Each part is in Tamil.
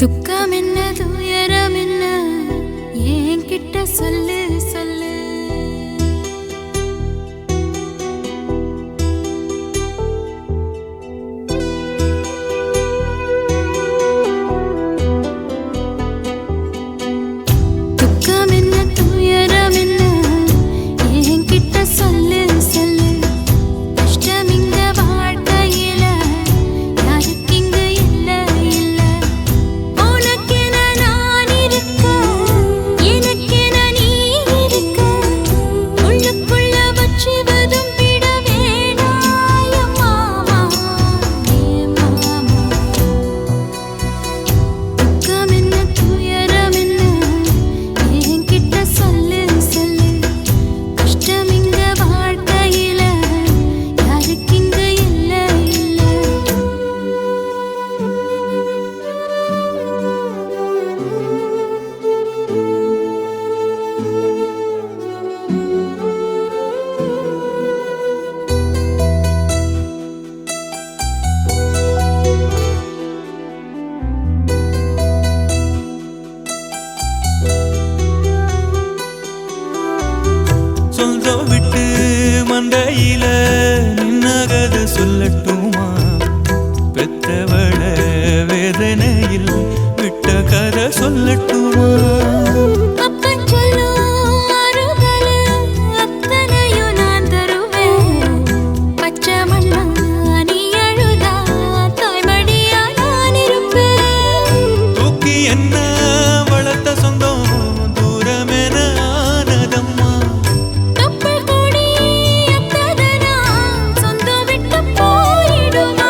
துக்கம் என்ன துயரம் என்ன என்கிட்ட சொல்லு சொல்லு. துக்கம் என்ன துயரம் என்ன என்கிட்ட சொல்லு சொல்லு. கஷ்டம் இங்க வாழ்க்கையில யாருக்கு இங்க இல்ல இல்ல. உனக்கென நான் இருக்க எனக்கென நீ இருக்க. உள்ளுக்குள்ள வச்சுவதும் விட வேணாய மாமா ஏ மாமா. துக்கம் என்ன துயரம் என்ன என்கிட்ட சொல்லு சொல்லு. கஷ்டம் இங்க வாழ்க்கையில யாருக்கு இங்க இல்ல இல்ல. சொந்தம் விட்டு மந்தையில நின்னகத சொல்லட்டுமா? பெத்தவள வேதனையில் விட்ட கதை சொல்லட்டுமா? அப்பன் சொல்லும் அருகல அத்தனையும் நான் தருவேன். பச்சை மண்ணா நீ அழுதா தாய்மடியா நான் இருப்பேன். தூக்கி என்ன வளர்த்த சொந்தம் தூரமென ஆனதம்மா. தொப்புள் கொடி அத்ததனா சொந்தம் விட்டு போயிடுமா?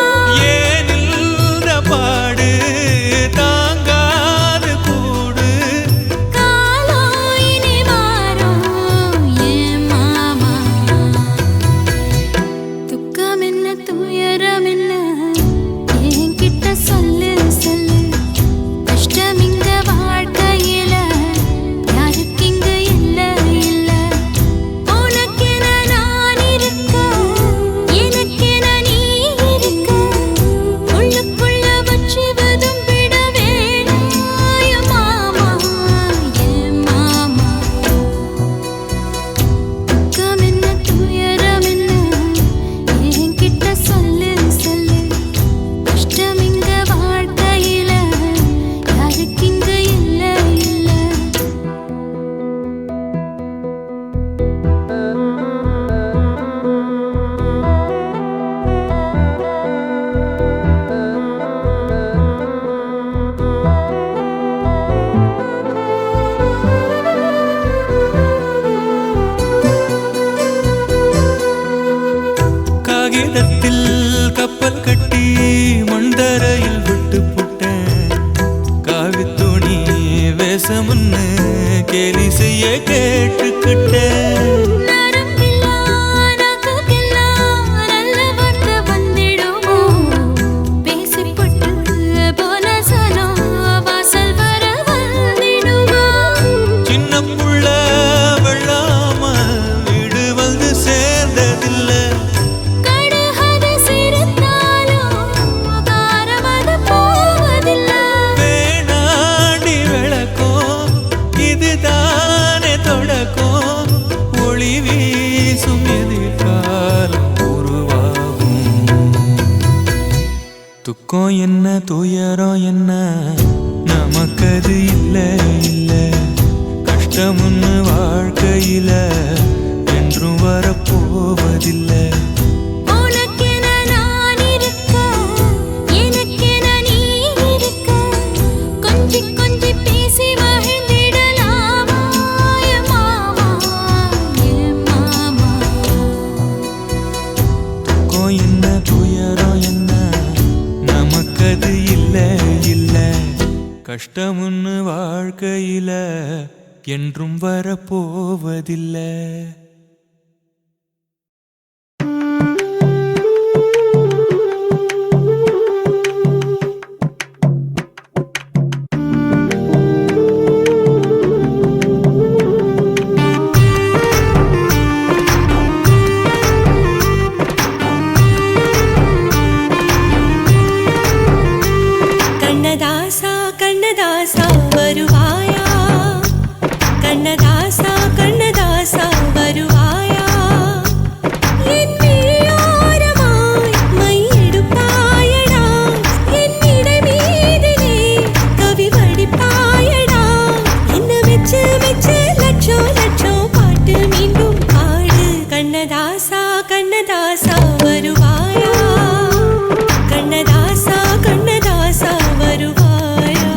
ஏனில்த பாடு தாங்காது கூடு. காலம் இனி மாறும் ஏன் மாமா. துக்கம் என்ன துயரம் என்ன என்கிட்ட சொல்லு சொல்லு. கஷ்டம் இங்க வாழ்க்கையில யாருக்கு இங்க இல்ல இல்ல. உனக்கென நான் இருக்க எனக்கென நீ இருக்க. உள்ளுக்குள்ள வச்சுவதும் விட வேணாய மாமா ஏ மாமா. துக்கம் என்ன துயரம் என்ன என்கிட்ட சொல்லு சொல்லு. கஷ்டம் இங்க வாழ்க்கையில யாருக்கு இங்க இல்ல இல்ல. காகிதத்தில் கப்பல் கட்டி மண்தரையில் விட்டு புட்டேன். காவித்துணி வேஷமுன்னு கேலி செய்ய கேட்டுக்கிட்டேன். நரம்பில்லா நகைக்கெல்லாம் நல்ல வார்த்தை வந்திடுமோ? பேசிப்பட்டு போன சனம் வாசல் வர வந்திடுமோ? சின்ன புள்ள வெள்ளாம வீடு வந்து சேர்ந்ததில்லை. கடுகது சிரித்தாலும் காரமது போவதில்லை. வேணாண்டி விளக்கும் இதுதானே தொடக்கும். ஒளி வீசும் எதிர்காலம் உருவாகும். துக்கம் என்ன துயரம் என்ன நமக்கது இல்ல இல்ல. கஷ்டம்னு வாழ்க்கையில என்றும் வரப்போவதில்லை. உனக்கென நான் இருக்க எனக்கென நீ இருக்க. கொஞ்சி கொஞ்சி பேசி மகிழ்ந்திடலாமா ஏ மாமா ஏ மாமா. துக்கம் என்ன துயரம் என்ன நமக்கது இல்ல இல்ல. கஷ்டம்னு வாழ்க்கையில என்றும் வரப்போவதில்லை. கண்ணதாசா கண்ண கண்ணதாசா வருவாயா கண்ணதாசா கண்ணதாசா வருவாயா என் விழியோரமாய் மையெடுப்பாயடா என் இடை மீதிலே கவி வடிப்பாயடா என்ன மெச்சு மெச்சு லட்சம் லட்சம் பாட்டு மீண்டும் பாடு கண்ணதாசா கண்ணதாசா வருவாயா கண்ணதாசா கண்ணதாசா வருவாயா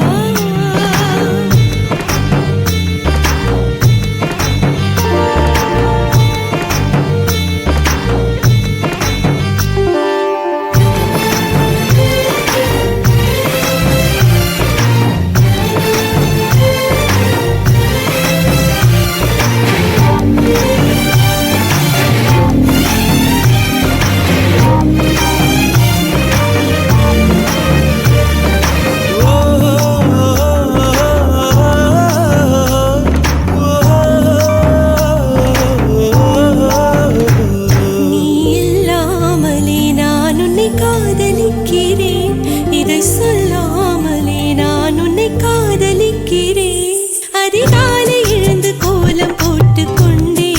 அதிகாலை எழுந்து கோலம் போட்டுக் கொண்டே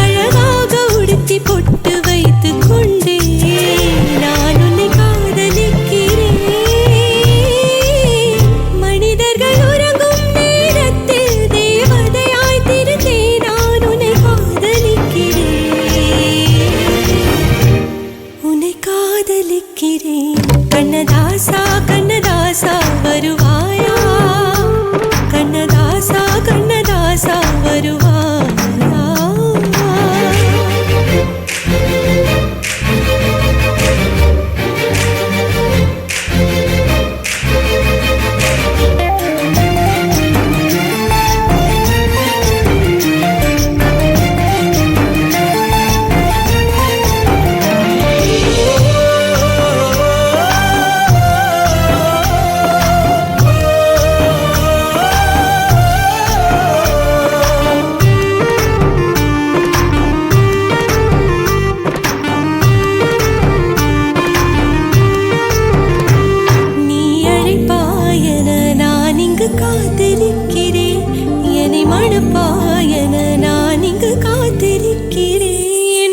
அழகாக உடுத்தி பொட்டு வைத்துக் கொண்டே நான் உன்னை காதலிக்கிறேன் மனிதர்கள் உறங்கும் நேரத்தில் தேவதையாய் திருந்தே நான் உன்னை காதலிக்கிறேன் கண்ணதாசா கண்ணதாசா வருவாயா கண்ணதாசா கண்ணதாசா வருவாயா காத்திருக்கிறேன் என்னை மணப்பாயன நான் இங்கு காத்திருக்கிறேன்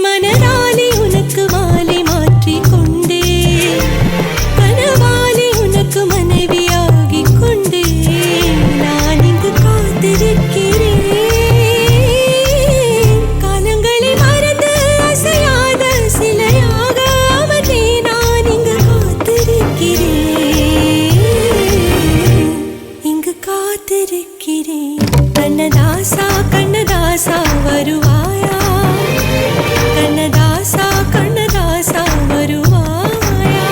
மனதாலே உனக்கு மாலை மாற்றிக் கொண்டே கனவாலே உனக்கு மனைவியாகிக் கொண்டே நான் இங்கு காத்திருக்கிறேன் காலங்களை மறந்து அசையாத சிலையாக அவனே நான் இங்கு காத்திருக்கிறேன் கண்ணதாசா கண்ணதாசா வருவாயா கண்ணதாசா கண்ணதாசா வருவாயா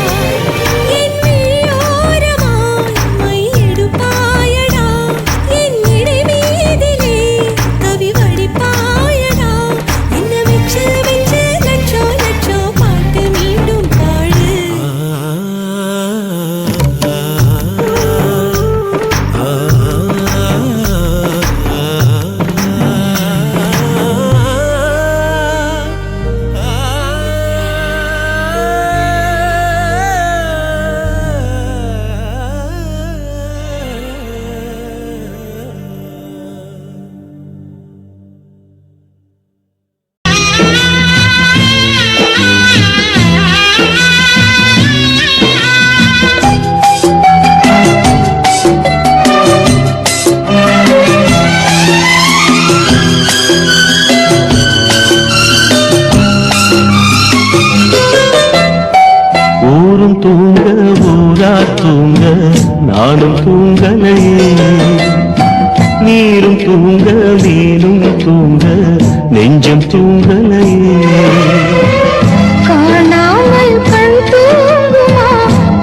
என் விழியோரமாய் மையெடுப்பாயடா என் இடை மீதிலே கவி வடிப்பாயடா என்ன மெச்சு மெச்சு லட்சம் லட்சம் பாட்டு மீண்டும் பாடு தூங்க ஊரார் தூங்க நானும் தூங்கலையே நீரும் தூங்க வீணும் தூங்க நெஞ்சம் தூங்கலையே காணாமல் கண் தூங்குமா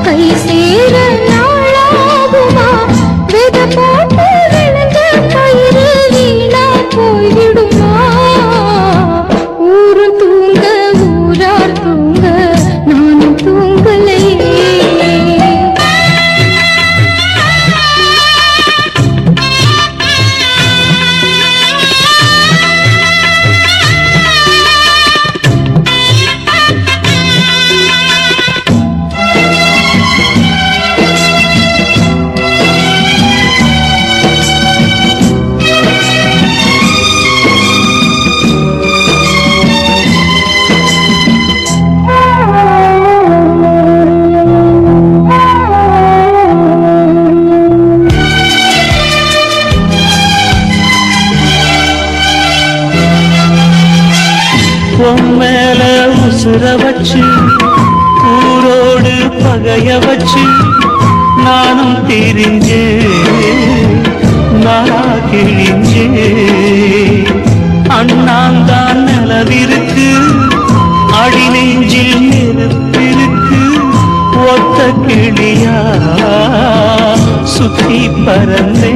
கை சேர நாளாகுமா வித போட்டு விழுந்த பயிறு வீணா போய்விடுமா ஊரு தூங்க ஊரார் தூங்க நானும் தூங்கலையே உசுர வச்சு ஊரோடு பகைய வச்சு நானும் தெரிஞ்சே நாளா கிழிஞ்சே அண்ணாந்தான் நிலவிருக்கு அடி நெஞ்சில் நெருப்பிருக்கு ஒத்த கிளியா சுத்தி பறந்தே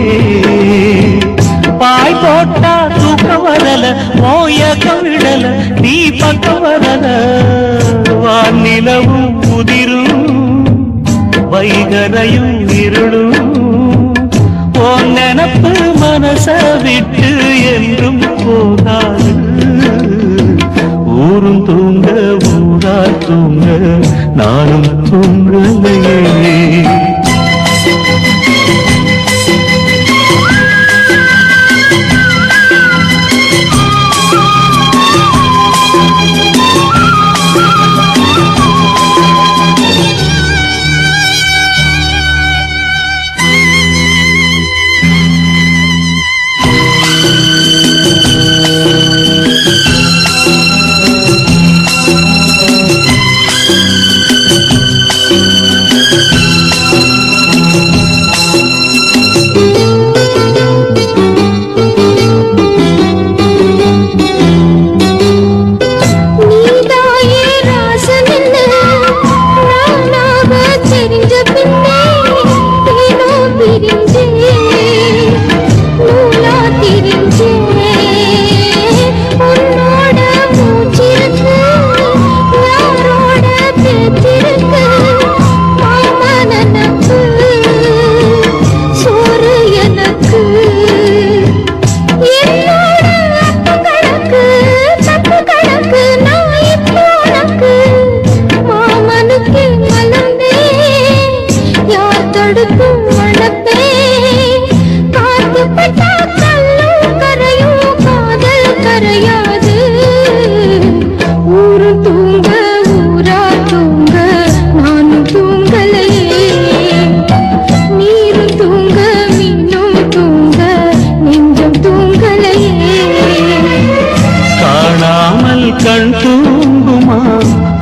பாய் போட்டா தூக்க வரல மோயக்க விடல நீ பக்கம் வரல வானிலவும் முதிரும் வைகரையும் இருளும் ஓ நினப்பு மனச விட்டு என்றும் போகாது ஊரும் தூங்க ஊரா தூங்க நானும் தூங்கலையே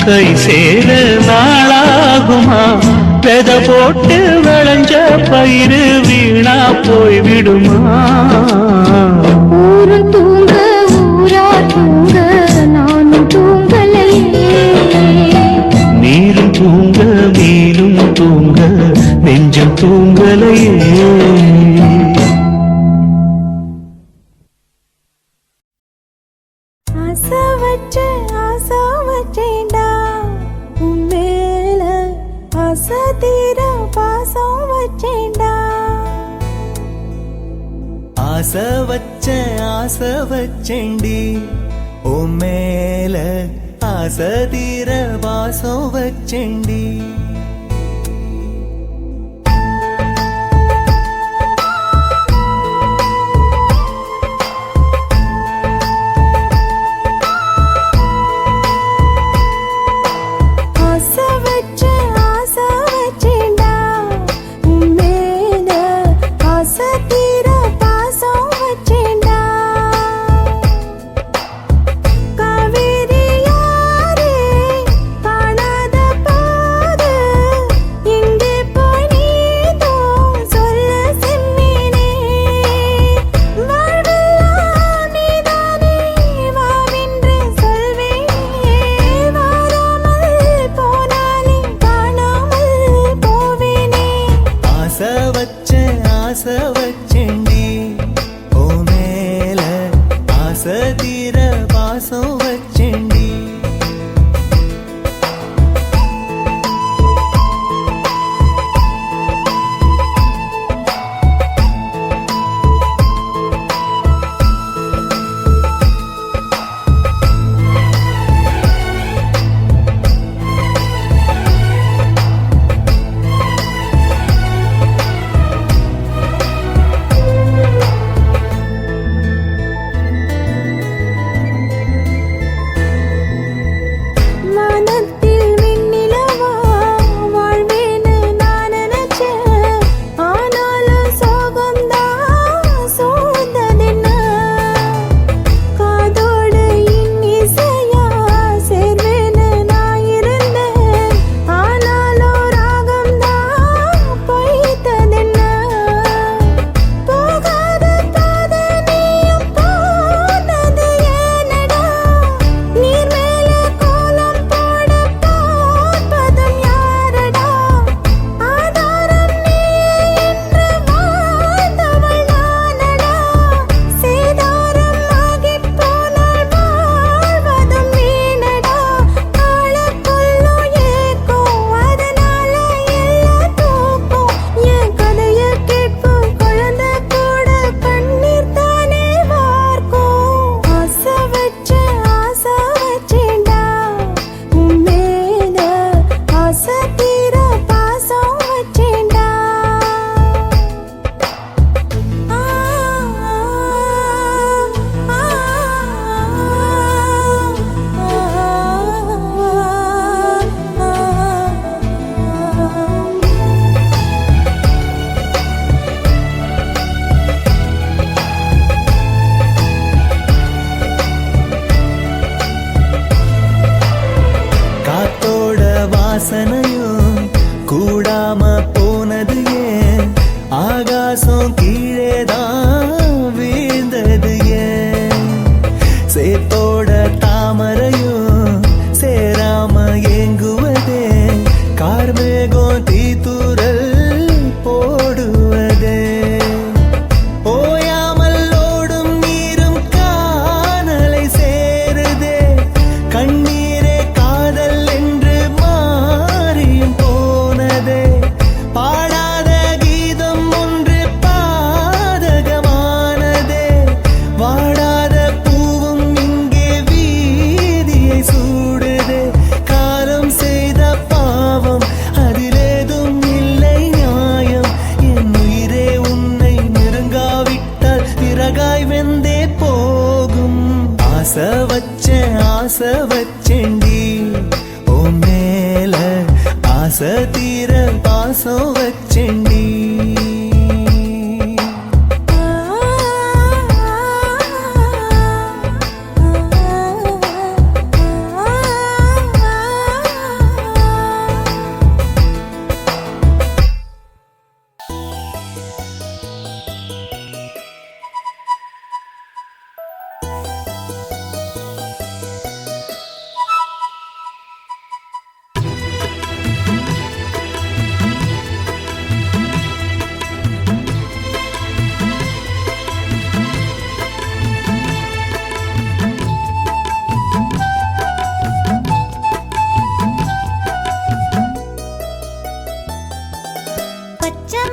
கை சேர நாளாகுமா வெத போட்டு விளைஞ்ச பயிறு வீணா போய் விடுமா ஊரு தூங்க ஊரா தூங்க நானும் தூங்கலையே நீரும் தூங்க நீரும் தூங்க நெஞ்சம் தூங்கலையே ஆசை வச்சேண்டி உன் மேல ஆசை தீர வாசம் வச்சேண்டி காவேரி யாரே காணாத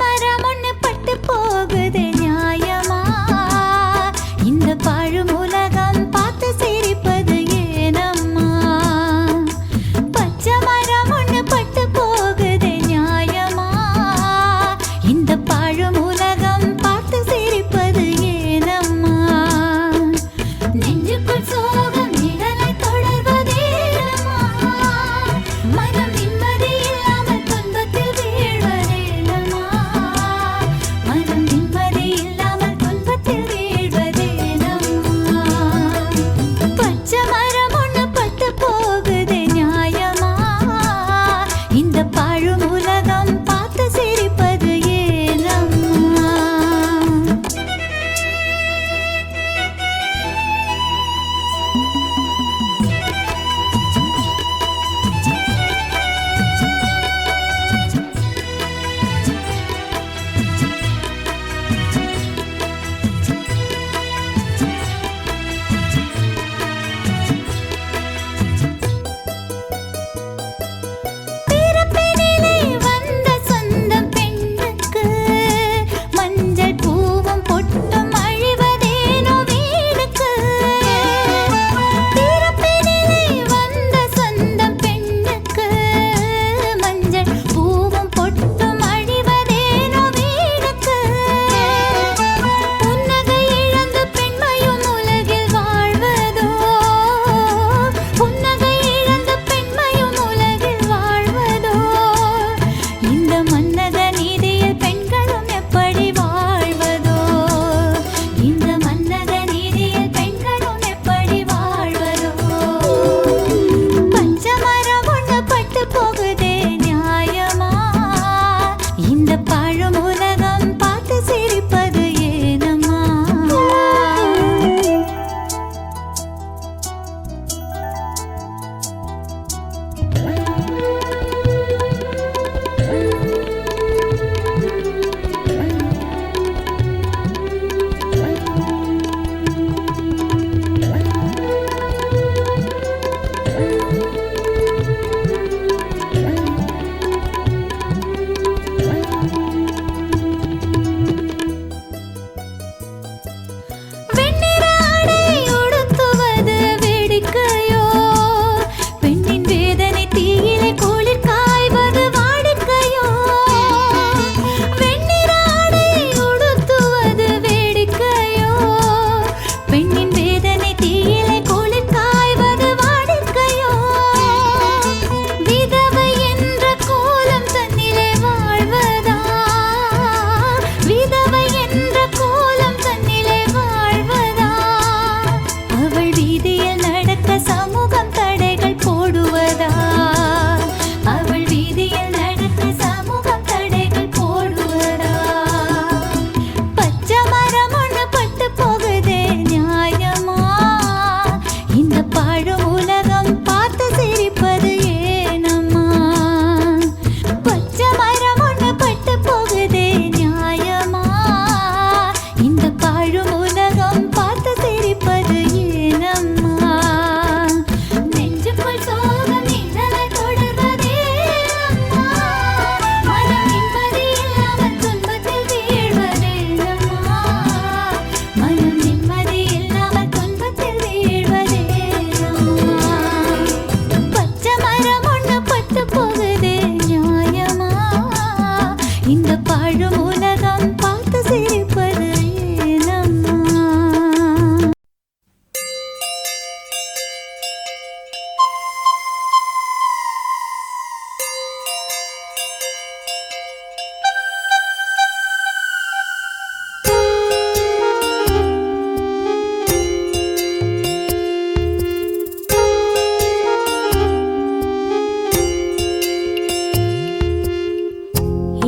மரம் ஒண்ணு பட்டு போகுது நியாயமா? இந்த பாழும் உலகம் பார்த்து சிரிப்பது ஏனம்மா? பச்சை மரம் ஒண்ணு பட்டு போகுது நியாயமா? இந்த பாழும் உலகம் பார்த்து சிரிப்பது ஏனம்மா? நெஞ்சுக்குள் சோகம் நிழலை தொடர்வதேனம்மா? மனம் நிம்மதி இல்லாமல் துன்பத்தில் வீழ்வதேனம்மா? மனம் நிம்மதி இல்லாமல் துன்பத்தில் வீழ்வதேனம்மா? பச்சை மரம் ஒண்ணு பட்டு போகுது நியாயமா? இந்த பாழும் உலகம் பார்த்து சிரிப்பது ஏனம்மா? பிறப்பினிலே வந்த சொந்தம் பெண்ணுக்கு மஞ்சள் பூவும் பொட்டும் அழிவதேனோ வீடுக்கு? பிறப்பினிலே வந்த சொந்தம் பெண்ணுக்கு மஞ்சள் பூவும் பொட்டும் அழிவதேனோ வீடுக்கு? புன்னகை இழந்து பெண்மையும் உலகில் வாழ்வதோ? புன்னகை இழந்த பெண்மையும் உலகில் வாழ்வதோ? இந்த மன்னக நீதியில் பெண்களும் எப்படி வாழ்வதோ? இந்த மன்னக நீதியில் பெண்களும் எப்படி வாழ்வதோ? பச்சை மரம் ஒண்ணு பட்டு போகுதே நியாயமா? இந்த பாழும் உலகம் பார்த்து சிரிப்பது ஏனம்மா? வெண்ணிற ஆடை உடுத்துவது வேடிக்கையோ? பெண்ணின் வேதனை தீயிலே குளிர் காய்வது வாடிக்கையோ? வெண்ணிற ஆடை உடுத்துவது வேடிக்கையோ? பெண்ணின் வேதனை தீயிலே குளிர் காய்வது வாடிக்கையோ? விதவை என்ற கோலம் தன்னிலே வாழ்வதா? விதவை என்ற கோலம் தன்னிலே வாழ்வதா? அவள் வீதியில் நடக்க சமூகம் தடைகள் போடுவதா? அவள் வீதியில் நடக்க சமூகம் தடைகள் போடுவதா? பச்சை மரம் ஒண்ணு பட்டு போகுதே நியாயமா? இந்த பாழும் உலகம் பார்த்து சிரிப்பது ஏனம்மா? பச்சை மரம் ஒண்ணு பட்டு போகுதே நியாயமா? இந்த பாழும் உலகம் பார்த்து சிரிப்பது ஏனம்மா? நெஞ்சுக்குள் சோகம் நிழலை தொடர்வதேனம்மா? மனம் நிம்மதி இல்லாமல் துன்பத்தில் வீழ்வதேனம்மா? மனம் நிம்மதி இல்லாமல் துன்பத்தில் வீழ்வதேனம்மா? பச்சை மரம் ஒண்ணு பட்டு போகுதே நியாயமா? இந்த பாழும் உலகம் பார்த்து சிரிப்பது ஏனம்மா?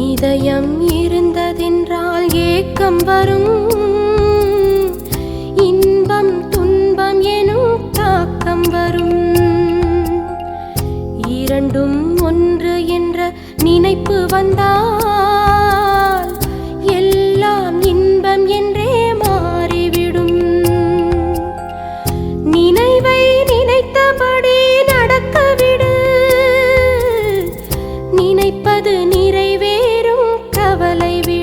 இதயம் இருந்ததென்றால் ஏக்கம் வரும், இன்பம் துன்பம் எனும் தாக்கம் வரும். இரண்டும் ஒன்று என்ற நினைப்பு வந்தால் எல்லாம் இன்பம் என்றே மாறிவிடும். நினைவை நினைத்தபடி நடக்கவிடு, நினைப்பது நிறைவேறும் கவலை விடு.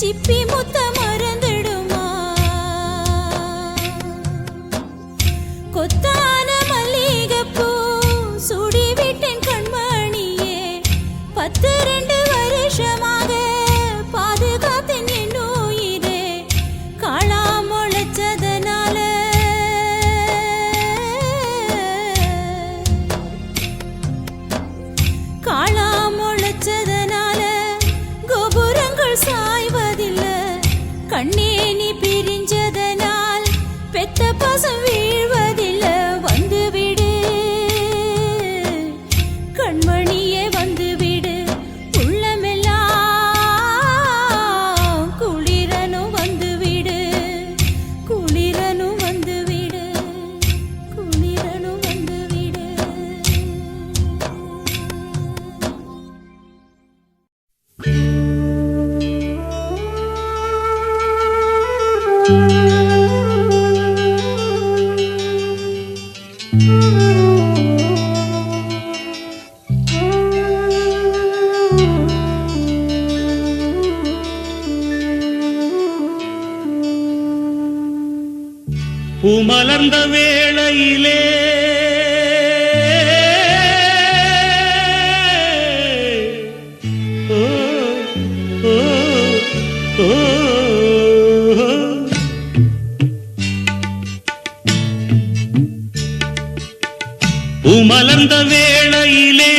சிப்பி முத்த மறந்துடுமா கொத்தான மல்லிகைப்பூ சுடி விட்டேன் கண்மணியே 12 வருஷமாக பாதுகாத்தேன் என் உயிரே காளா முளைச்சதனால காளா முளைச்சதனால கோபுரங்கள் சாய்வதில்லை கண்ணே நீ பிரிஞ்சதனால் பெத்த பாசம் வீழ்வதில்லை வந்துவிடு கண்மணியே வந்துவிடு உள்ளமெல்லாம் குளிரனும் வந்துவிடு குளிரனும் வந்துவிடு குளிரனும் வந்துவிடு பூமலர்ந்த வேளையிலே ஓ, ஓ, ஓ, பூமலர்ந்த வேளையிலே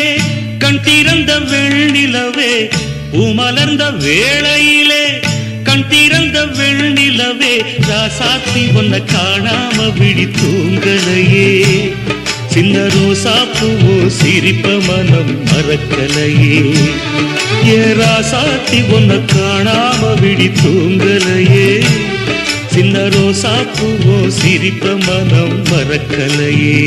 கண் திறந்த வெண்ணிலவே பூமலர்ந்த வேளையிலே கண் திறந்த வெண்ணிலவே ராசாத்தி உன்னை காணாம விழி தூங்கலையே சின்ன ரோசா பூவோ சிரிப்ப மனம் மறக்கலையே ஏ ராசாத்தி உன்னை காணாம விழி தூங்கலையே சின்ன ரோசா பூவோ சிரிப்ப மனம் மறக்கலையே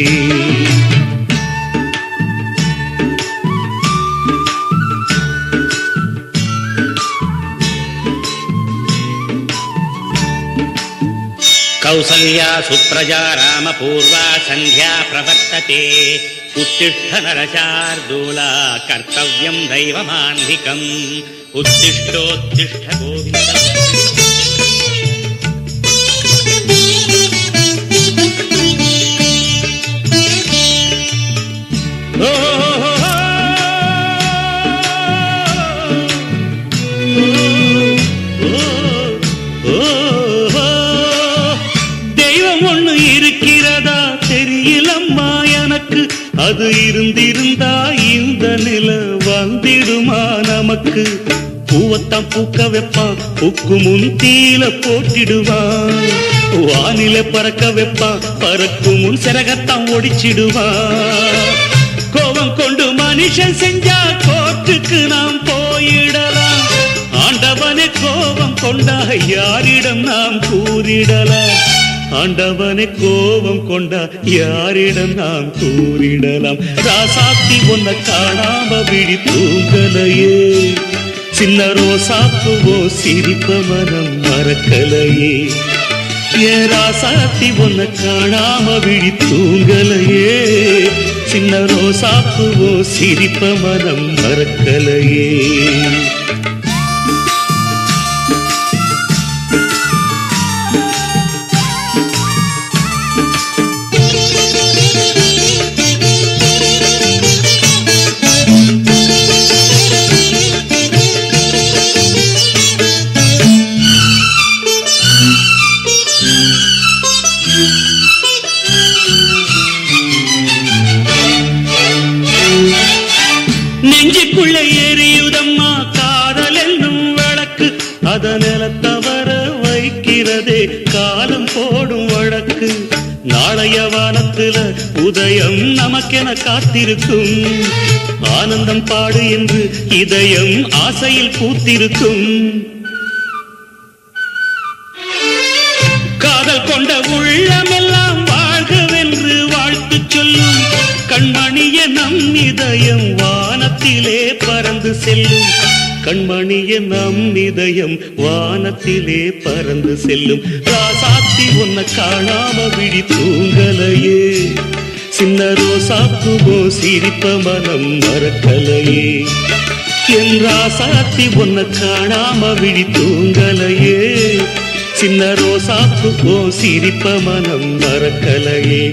कौसल्या सुप्रजा रामपूर्वा सन्ध्या प्रवर्तते उत्तिष्ठ नरशार्दूला कर्तव्यं दैवमान्धिकम् उत्तिष्ठोत्तिष्ठ गोविन्द அது இருந்திருந்தா இந்த நில வந்திடுமா நமக்கு பூவத்தான் பூக்க வைப்பான் பூக்கு முன் தீல போட்டிடுவான் வானில பறக்க வைப்பான் பறக்கும் முன் சிறகத்தான் ஒடிச்சிடுவான் கோபம் கொண்டு மனுஷன் செஞ்சா கோர்ட்டுக்கு நாம் போயிடலாம் ஆண்டவனே கோபம் கொண்டா யாரிடம் நாம் கூறிடலாம் ஆண்டவனை கோபம் கொண்டா யாரிடம் நாம் கூறிடலாம் ராசாத்தி உன்னை காணாம விழி தூங்கலையே சின்ன ரோசாப்புவோ சிரிப்ப மனம் மறக்கலையே ஏ ராசாத்தி உன்னை காணாம விழி தூங்கலையே சின்ன ரோசாப்புவோ சிரிப்ப மனம் மறக்கலையே நெஞ்சுக்குள்ள எரியுதம்மா காதல் என்னும் விளக்கு அதனில தவற வைக்கிறதே காலம் போடும் வழக்கு நாளைய வானத்துல உதயம் நமக்கென காத்திருக்கும் ஆனந்தம் பாடு என்று இதயம் ஆசையில் பூத்திருக்கும் காதல் கொண்ட உள்ளமெல்லாம் வாழ்கவென்று வாழ்த்து சொல்லும் கண்மணிய நம் இதயம் வானத்திலே பறந்து செல்லும் கண்மணிய நம் இதயம் வானத்திலே பறந்து செல்லும் ராசாத்தி உன்னை காணாம விழி தூங்கலையே சின்ன ரோசாப்புவோ சிரிப்ப மனம் மறக்கலையே என் ராசாத்தி உன்னை காணாம விழி தூங்கலையே சின்ன ரோசாப்பு போ சிரிப்ப மனம் மறக்கலையே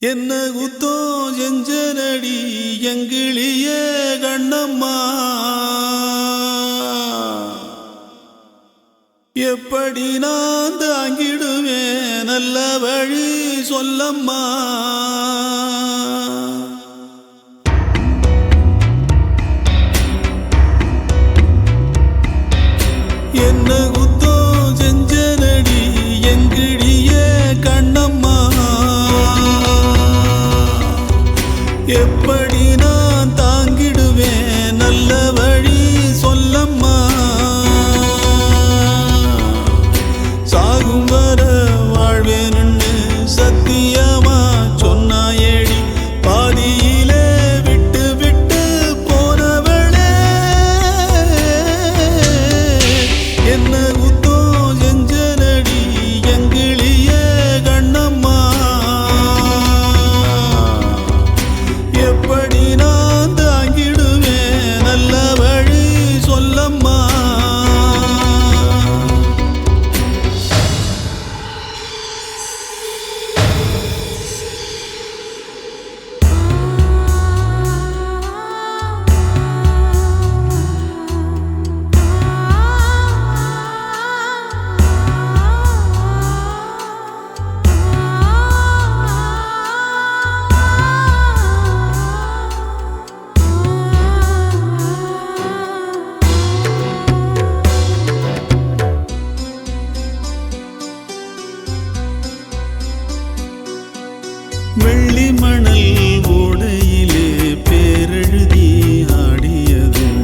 என்ன குத்தோ செஞ்சனடி எங்கிளிய கண்ணம்மா எப்படி நான் தாங்கிடுவேன் நல்ல வழி சொல்லம்மா என்ன குத்தோ செஞ்சனடி எங்கிளிய கண்ணம்மா எப்படி நான் தாங்கிடுவேன் நல்ல வழி சொல்லம்மா சாகும் வர வாழ்வேன்னு சத்தியமா சொன்னாயேடி பாதியிலே விட்டு விட்டு போனவளே என்ன குத்தோ செஞ்சனடி எங்கிளிய கண்ணம்மா எப்படி நான் தாங்கிடுவேன் நல்ல வழி சொல்லம்மா வெள்ளி மணல் ஓடையிலே பேரெழுதி ஆடியதும்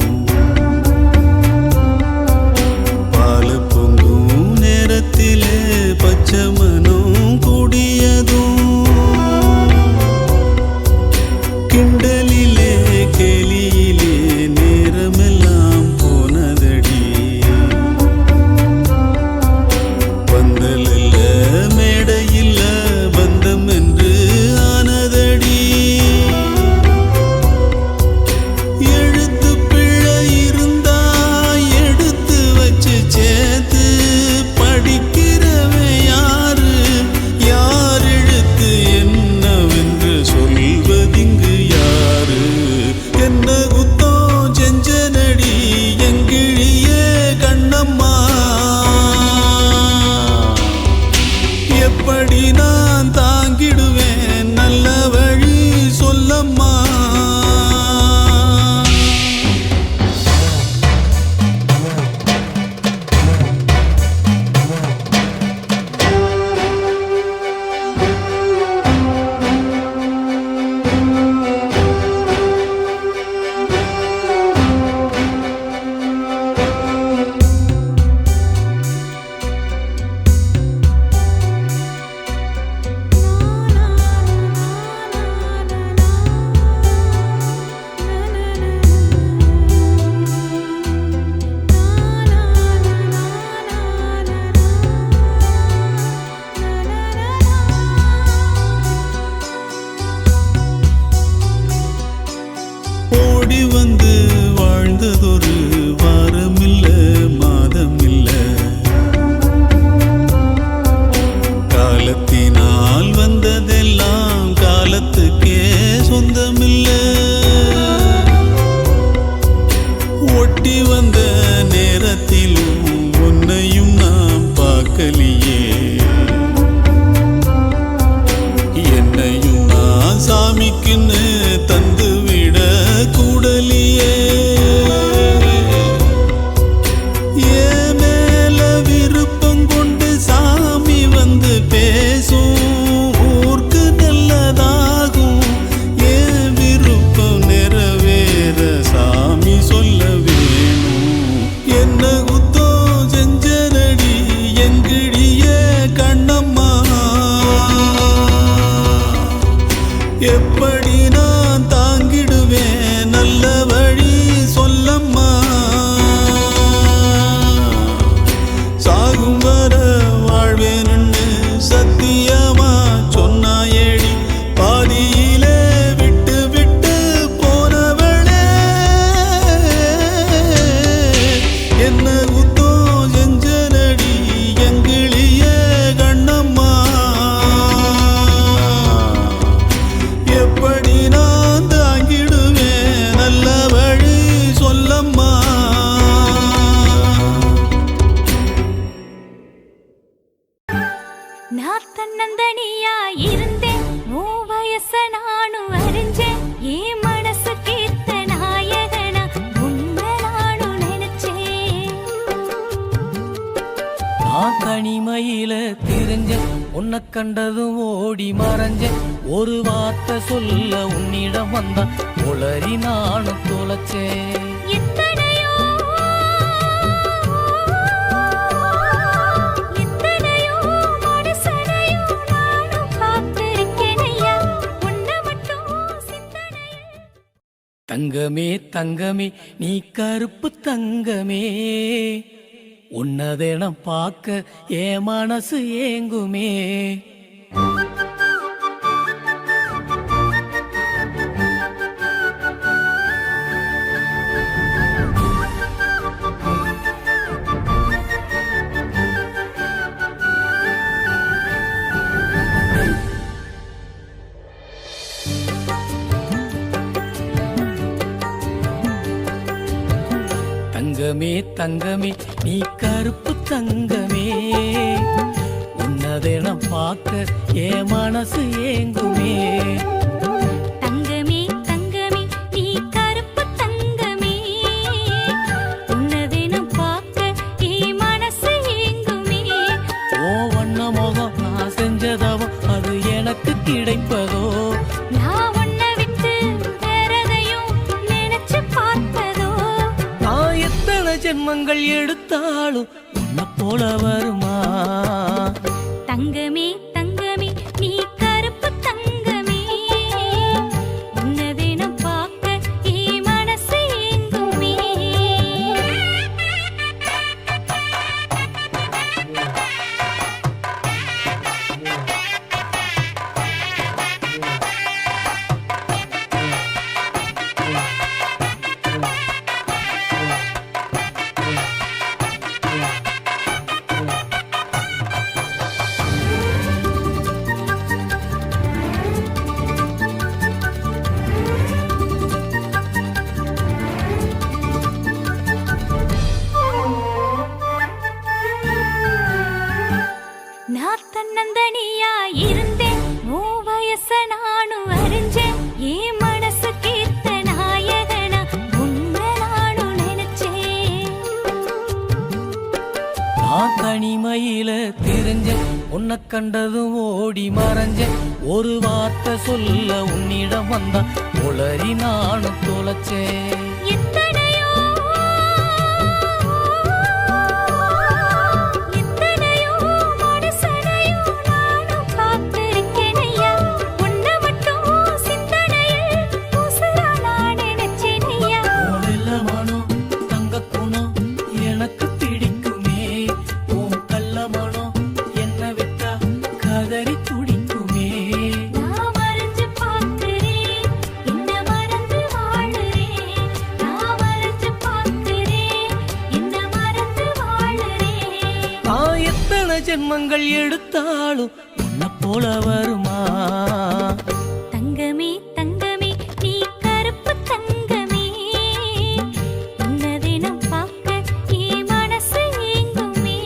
பால பொங்கும் நேரத்திலே பச்சை மனம் கூடியதும் கிண்டலிலே கேலியிலே நேரமெல்லாம் போனதடி பந்தலில்ல மேடையில்ல பந்தம் என்று ஆனதடி எழுத்து பிழை இருந்தா எடுத்து வச்சு சேர்த்து படிக்கிறவன் யாரு யார் எழுத்து என்னவென்று சொல்வதிங்கு யாரு என்ன குத்தோ செஞ்சனடி எங்கிழியே கண்ணம்மா எப்படி நான் தாங்கிடுவேன் நல்ல வழி சொல்லம்மா ஓடி வந்து வாழ்ந்ததொரு வாரமில்ல மாதமில்ல காலத்தினால் வந்ததெல்லாம் காலத்துக்கே சொந்தமில்ல ஒட்டி வந்த நேரத்திலும் உன்னையும் நாம் பார்க்கலியே என்னையும் நான் சாமிக்குன்னு தந்து விட கூடலியே ஏ மேல விருப்பம் கொண்டு சாமி வந்து பேசும் ஊர்க்கு நல்லதாகும் ஏ விருப்பம் நிறைவேற சாமி சொல்ல வேணும் என்ன குத்தோ செஞ்சனடி எங்கிழியே எப்படி நான் தாங்கிடுவேன் நல்ல வழி சொல்லம்மா சாகும் வர வாழ்வேன்னு சத்தியமா சொன்னாயேடி பாதியிலே விட்டு விட்டு போனவளே என்ன குத்தம் செஞ்சனடி எங்கிளிய கண்ணம்மா எப்படி நான் தாங்கிடுவேன் நல்ல வழி சொல்லம்மா நான் தன்னந்தனியா இருந்தேன் உன் வயச நானும் அறிஞ்சேன் என் மனசு கேத்த நாயகனா உன்னை நானும் நினைச்சேன் நான் தனிமையில திரிஞ்சேன் உன்னை கண்டதும் ஓடி மறைஞ்சேன் ஒரு வார்த்தை சொல்ல உன்னிடம் வந்தா உளறி நானும் தொலைச்சேன் எத்தனையோ எத்தனையோ மனுஷனையும் நானும் பார்த்திருக்கேன் ஐயா உன்னை மட்டும் சிந்தனையில் தங்கமே தங்கமே நீ கருப்பு தங்கமே உன்னதெனம் பார்க்க என் மனசு ஏங்குமே தங்கமே தங்கமே நீ கருப்பு தங்கமே உன்னதெனம் பார்க்க என் மனசு ஏங்குமே தங்கமே தங்கமே நீ கருப்பு தங்கமே உன்னதெனம் பார்க்க என் மனசு ஏங்குமே ஓ வண்ண முகம் நான் செஞ்சதவோ அது எனக்கு கிடைப்பதோ நான் உன்னை விட்டு வேறதையும் நினைச்சு பார்ப்பதோ நான் எத்தனை ஜென்மங்கள் எடுத்தாலும் உன்னை போல வருமா தங்கமே தங்கமே நீ கருப்பு தங்கமே உன்னதெனம் பார்க்க என் மனசு ஏங்குமே நான் தன்னந்தனியா இருந்தேன் உன் வயச நானும் அறிஞ்சேன் என் மனசு கேத்த நாயகனா உன்னை நானும் நினைச்சேன் நான் தனிமையில திரிஞ்சேன் உன்னை கண்டதும் ஓடி மறைஞ்சேன் ஒரு வார்த்தை சொல்ல உன்னிடம் வந்தா உளறி நானும் தொலைச்சேன் எத்தனையோ எத்தனையோ மனுஷனையும் நானும் பார்த்திருக்கேன் ஐயா உன்னை மட்டும் சிந்தனையில் உசுரா நான் நினைச்சேன் ஐயா உன் மனம் தங்க குணம் எனக்கு பிடிக்குமே உன் கள்ள மனம் என்ன விட்டா கதறி துடிக்குமே நான் மறைஞ்சு பார்க்கிறேன் என்ன மறந்து வாழுறேன் நான் மறைஞ்சு பார்க்கிறேன் என்ன மறந்து வாழுறேன் நான் எத்தனை ஜென்மங்கள் எடுத்தாலும் உன்னை போல வருமா தங்கமே தங்கமே நீ கருப்பு தங்கமே உன்னதெனம் பார்க்க என் மனசு ஏங்குமே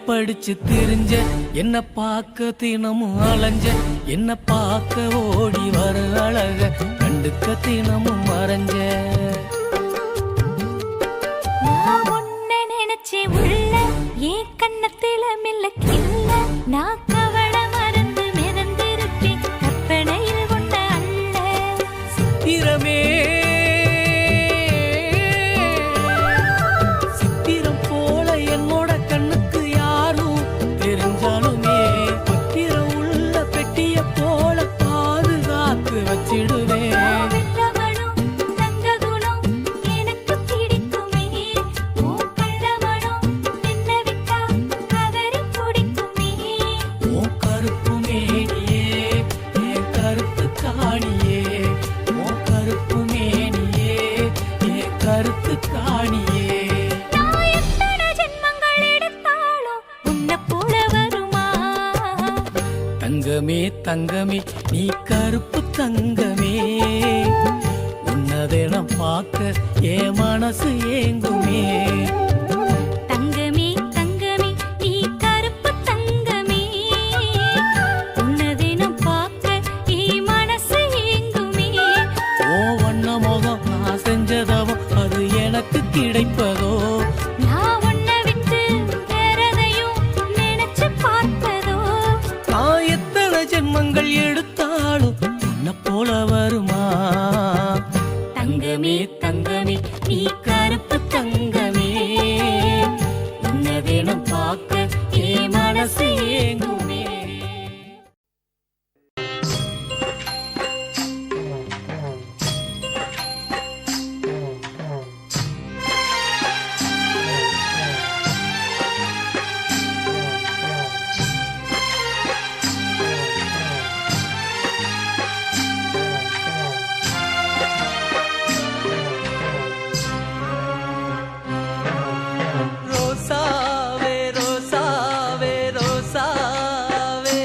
படிச்சு தெரிஞ்ச என்ன பார்க்க தினமும் அலைஞ்ச என்ன பார்க்க ஓடி வர அழக கண்டுக்க தினமும் மறைஞ்ச நான் உன்னை நினைச்சே உள்ள ஏன் கண்ணத்தில மில்லக்கில்ல நான் கவலை மறந்து மிதந்திருப்பேன் கற்பனையில் உன்ன அல்ல சித்திரமே சித்திரம் போல என்னோட கண்ணுக்கு யாரும் தெரிஞ்சாலுமே பத்திரம் உள்ள பெட்டிய போல பாதுகாத்து வச்சிடுவேன் வெள்ளமனம் தங்க குணம் எனக்கு பிடிக்குமே ஓ கள்ளமனம் என்ன விட்டா கதறி பிடிக்குமே ஓ கருப்பு மேனியே என் கருத்து காணியே ஓ கருப்பு மேனியே என் கருத்து காணியே நான் எத்தனை ஜென்மங்கள் எடுத்தாலும் உன்னை போல வருமா தங்கமே தங்கமே நீ கருப்பு தங்கமே உன்னதெனம் பார்க்க என் மனசு ஏங்குமே தங்கமே தங்கமே நீ கருப்பு தங்கமே உன்னதினம் பார்க்க என் மனசு ஏங்குமே ஓ வண்ண முகம் நான் செஞ்சதவோ அது எனக்கு கிடைப்பதோ நான் உன்னை விட்டு வேறதையும் நினைச்சு பார்ப்பதோ நான் எத்தனை ஜென்மங்கள் எடுத்தாலும் உன்னை போல வருமா தங்கமே தங்கமே நீ கருப்பு தங்கமே உன்னதெனம் பார்க்க என் மனசு ஏங்குமே ரோசாவே ரோசாவே ரோசாவே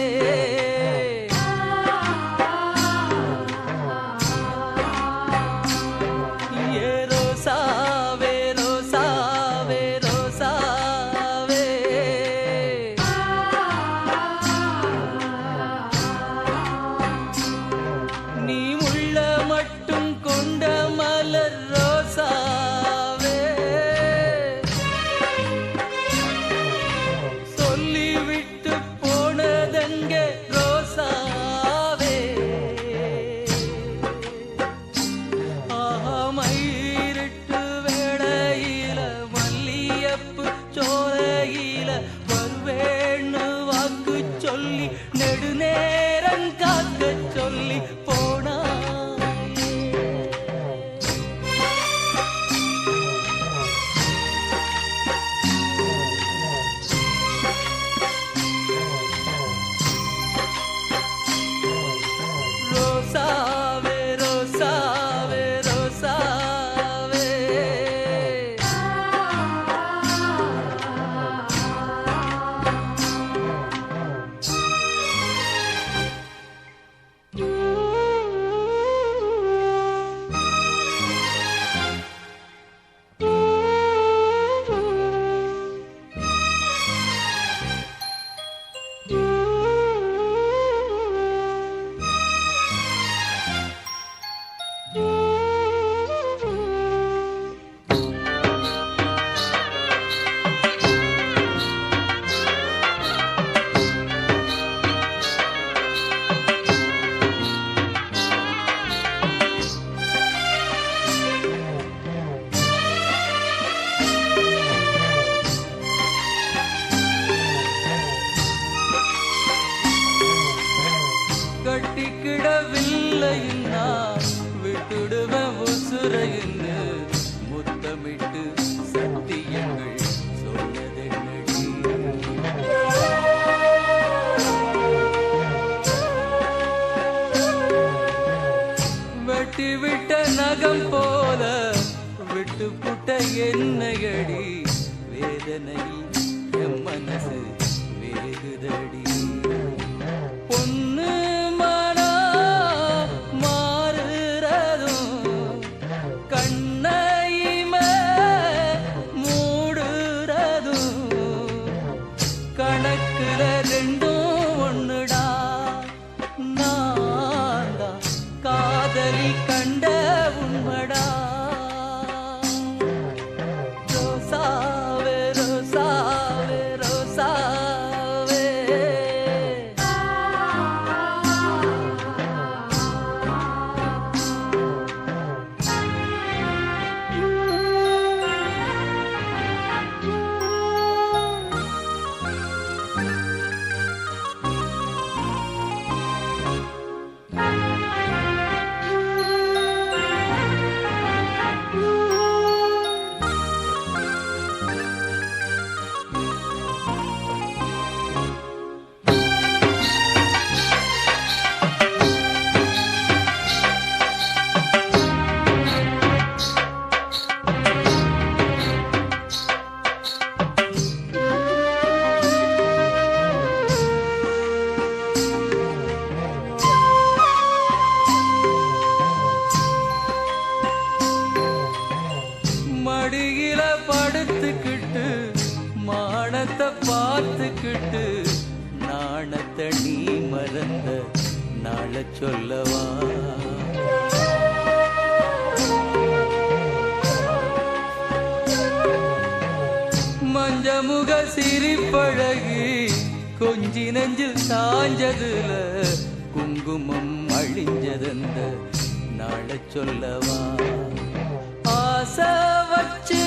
ஏ ரோசாவே ரோசாவே ரோசாவே நீ முள்ள மட்டும் கொண்ட மலர் ரோசாவே சொல்லிவிட்டு போனதெங்க ரோசாவே ஆமையிருட்டு வேளையில மல்லியப்பு சோலையில வருவேன்னு வாக்கு சொல்லி நெடுநேரம் காக்க சொல்லி போனாயே ரோசாவே ரோசாவே ரோசாவே கட்டிக்கிடவில்லைன்னா விட்டுடுவேன் உசுரைன்னு முத்தமிட்டு சத்தியங்கள் சொன்னதென்னடி வெட்டி விட்ட நகம் போல விட்டு புட்ட என்னையடி வேதனையில் என் மனசு வேகுதடி பொண்ணு மனா மாறுறதும் கண்ணையுமே மூடுறதும் கணக்குல ரெண்டும் ஒண்ணுடா நான் தான் காதலி கண்ட உண்மடா ரோசா வச்சுக்கிட்டு நாணத்தை நீ மறந்த நாள சொல்லவா மஞ்சமுக சிரிப்பழகி கொஞ்சி நெஞ்சில் சாஞ்சதுல குங்குமம் அழிஞ்சதந்த நாள சொல்லவா ஆசை வச்சு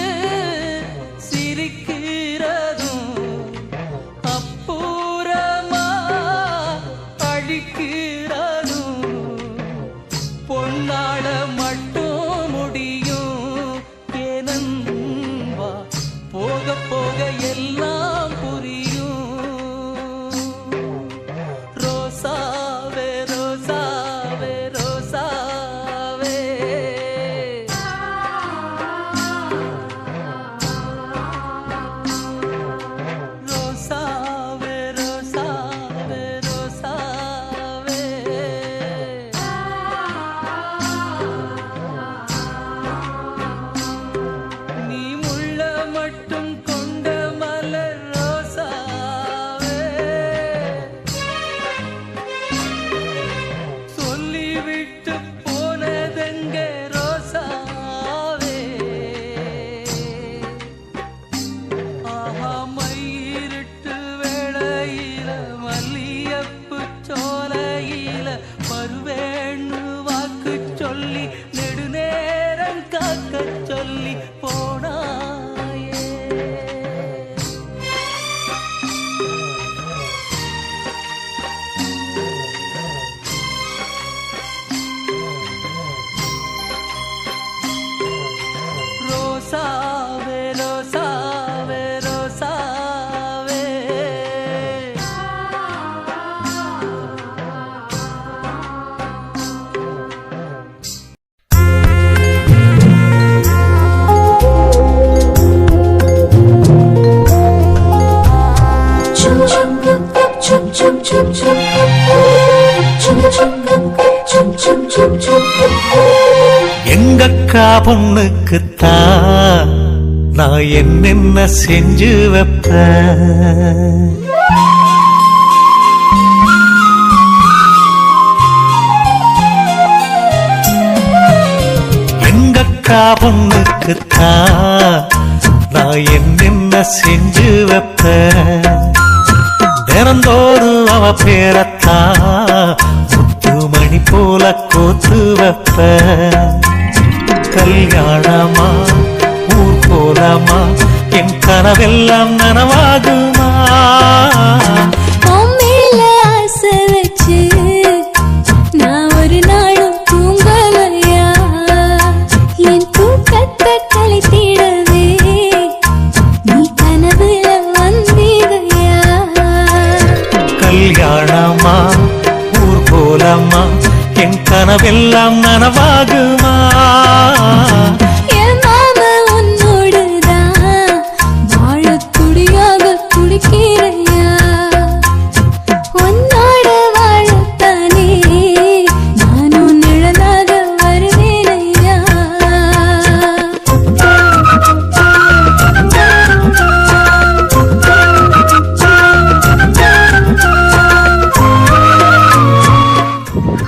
சிரிக்கிறதும் அப்புறமா அழிக்கிறதும் பொன்னாள மட்டும் முடியும் ஏனன்பா போக போக எல்லாம் புரியும் ரோசாவே ரோசாவே ரோசாவே ரோசாவே ரோசாவே ரோசாவே நீ முள்ள மட்டும் கொண்ட மலர் ரோசாவே சொல்லிவிட்டு போனதெங்க ரோசாவே ஆஹா மயிரிட்டு வேளையில மல்லியப்பு சோலையில வருவேன்னு வாக்கு சொல்லி நெடுநேரம் காக்க சொல்லி போனாயே ரோசாவே ரோசாவே ரோசாவே எங்கக்கா பொண்ணுக்குத்தான் நான் என்னென்ன செஞ்சு வைப்பேன் எங்கக்கா பொண்ணுக்குத்தான் நான் என்னென்ன செஞ்சு வைப்பேன் தினந்தோறும் அவ பேரத்தான் முத்துமணி போல கோத்து வைப்பேன் கல்யாணமா ஊர் கோலமா என் கனவெல்லாம் நனவாகுமா மேல ஆசை வச்சு நான் ஒரு நாளும் தூங்கலையா என் தூக்கத்தை கழித்திடவே நீ கனவுல வந்தீதையா கல்யாணமா ஊர் கோலமா என் கனவெல்லாம் நனவாகுமா என் மாமா உன்னோடுதான் வாழத் துடியாக துடிக்கிறையா உன்னோட வாழத்தானே நானும் நிழலாக வருவேனையா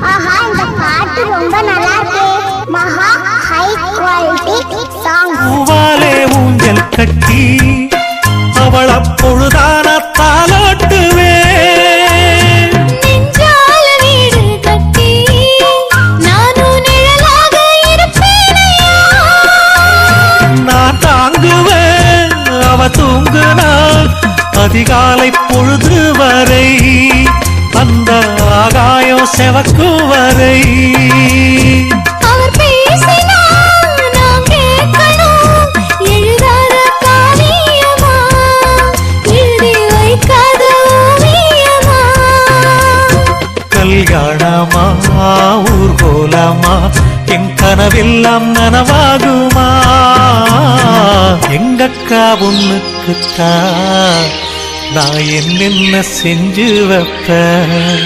ஆஹா இந்த பாட்டு ரொம்ப நல்லா இருக்கு மகா ஹை குவாலிட்டி சாங் பூவாலே ஊஞ்சல் கட்டி அவள் அப்பொழுதான தாலாட்டுவேன் நெஞ்சால வீடு கட்டி நானும் நிழலாக இருப்பேனையா நான் தாங்குவேன் அவ தூங்குனாள் அதிகாலை பொழுது வரை அந்த ஆகாயம் செவக்கும் வரை அவர் பேசினால் நாம் கேட்கணும் எழுதாத காவியமா எழுதி வைக்காத ஓவியமா கல்யாணமா ஊர் கோலமா என் கனவெல்லாம் நனவாகுமா எங்கக்கா பொண்ணுக்குத்தான் நான் என்னென்ன செஞ்சு வைப்பேன்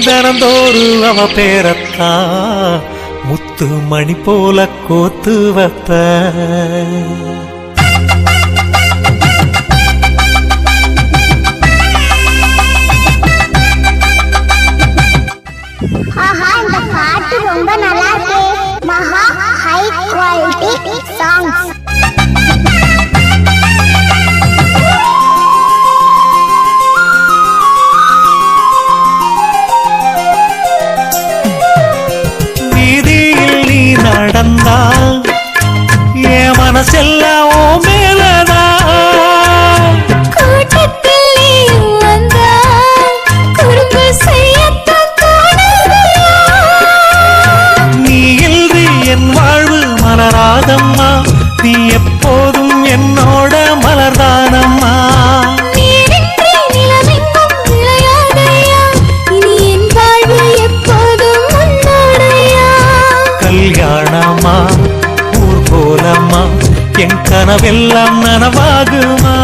தினந்தோறும் அவ பேரத்தான் முத்து மணி போல கோத்து வைப்பேன் இந்த பாட்டு ரொம்ப நல்லா இருக்கு. மகா ஹை குவாலிட்டி சாங்ஸ். வீதியில் நீ நடந்தால் என் மனசெல்லாம் ஓ மேலதான். கூட்டத்தில் நீ வந்தால் குறும்பு செய்யத்தான் தோணுதையா? நீ இன்றி என் வாழ்வு மலராதம்மா, நீ எப்போதும் என்னோட மலர்தானம்மா. நீரின்றி நிலமெங்கும் விளையாதையா? இனி என் வாழ்வு எப்போதும் உன்னோடையா? கல்யாணமா ஊர்கோலம்மா, என் கனவெல்லாம் நனவாகுமா?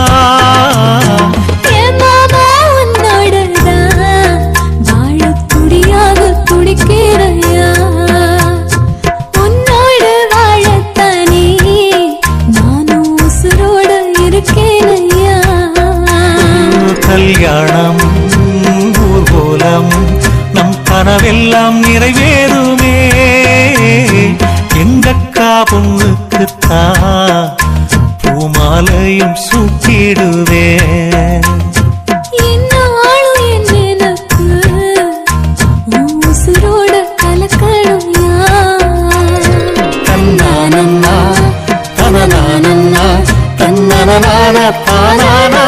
என் மாமா உன்னோடதான் வாழத் துடியாக துடிக்கிறையா? உன்னோடு வாழத்தானே நானும் உசுரோடு இருக்கேனையா? கல்யாணம் ஊர்கோலம் நம் கனவெல்லாம் நிறைவேறுமே. எங்கக்கா பொண்ணுக்குத்தான் பூமாலையும் சூட்டிடுவேன். என்னாலும் என் நினைப்பு உன் உசுரோட கலக்கணும்யா? தன்னானன்னா தனநானன்னா தன்னனநான தானானா.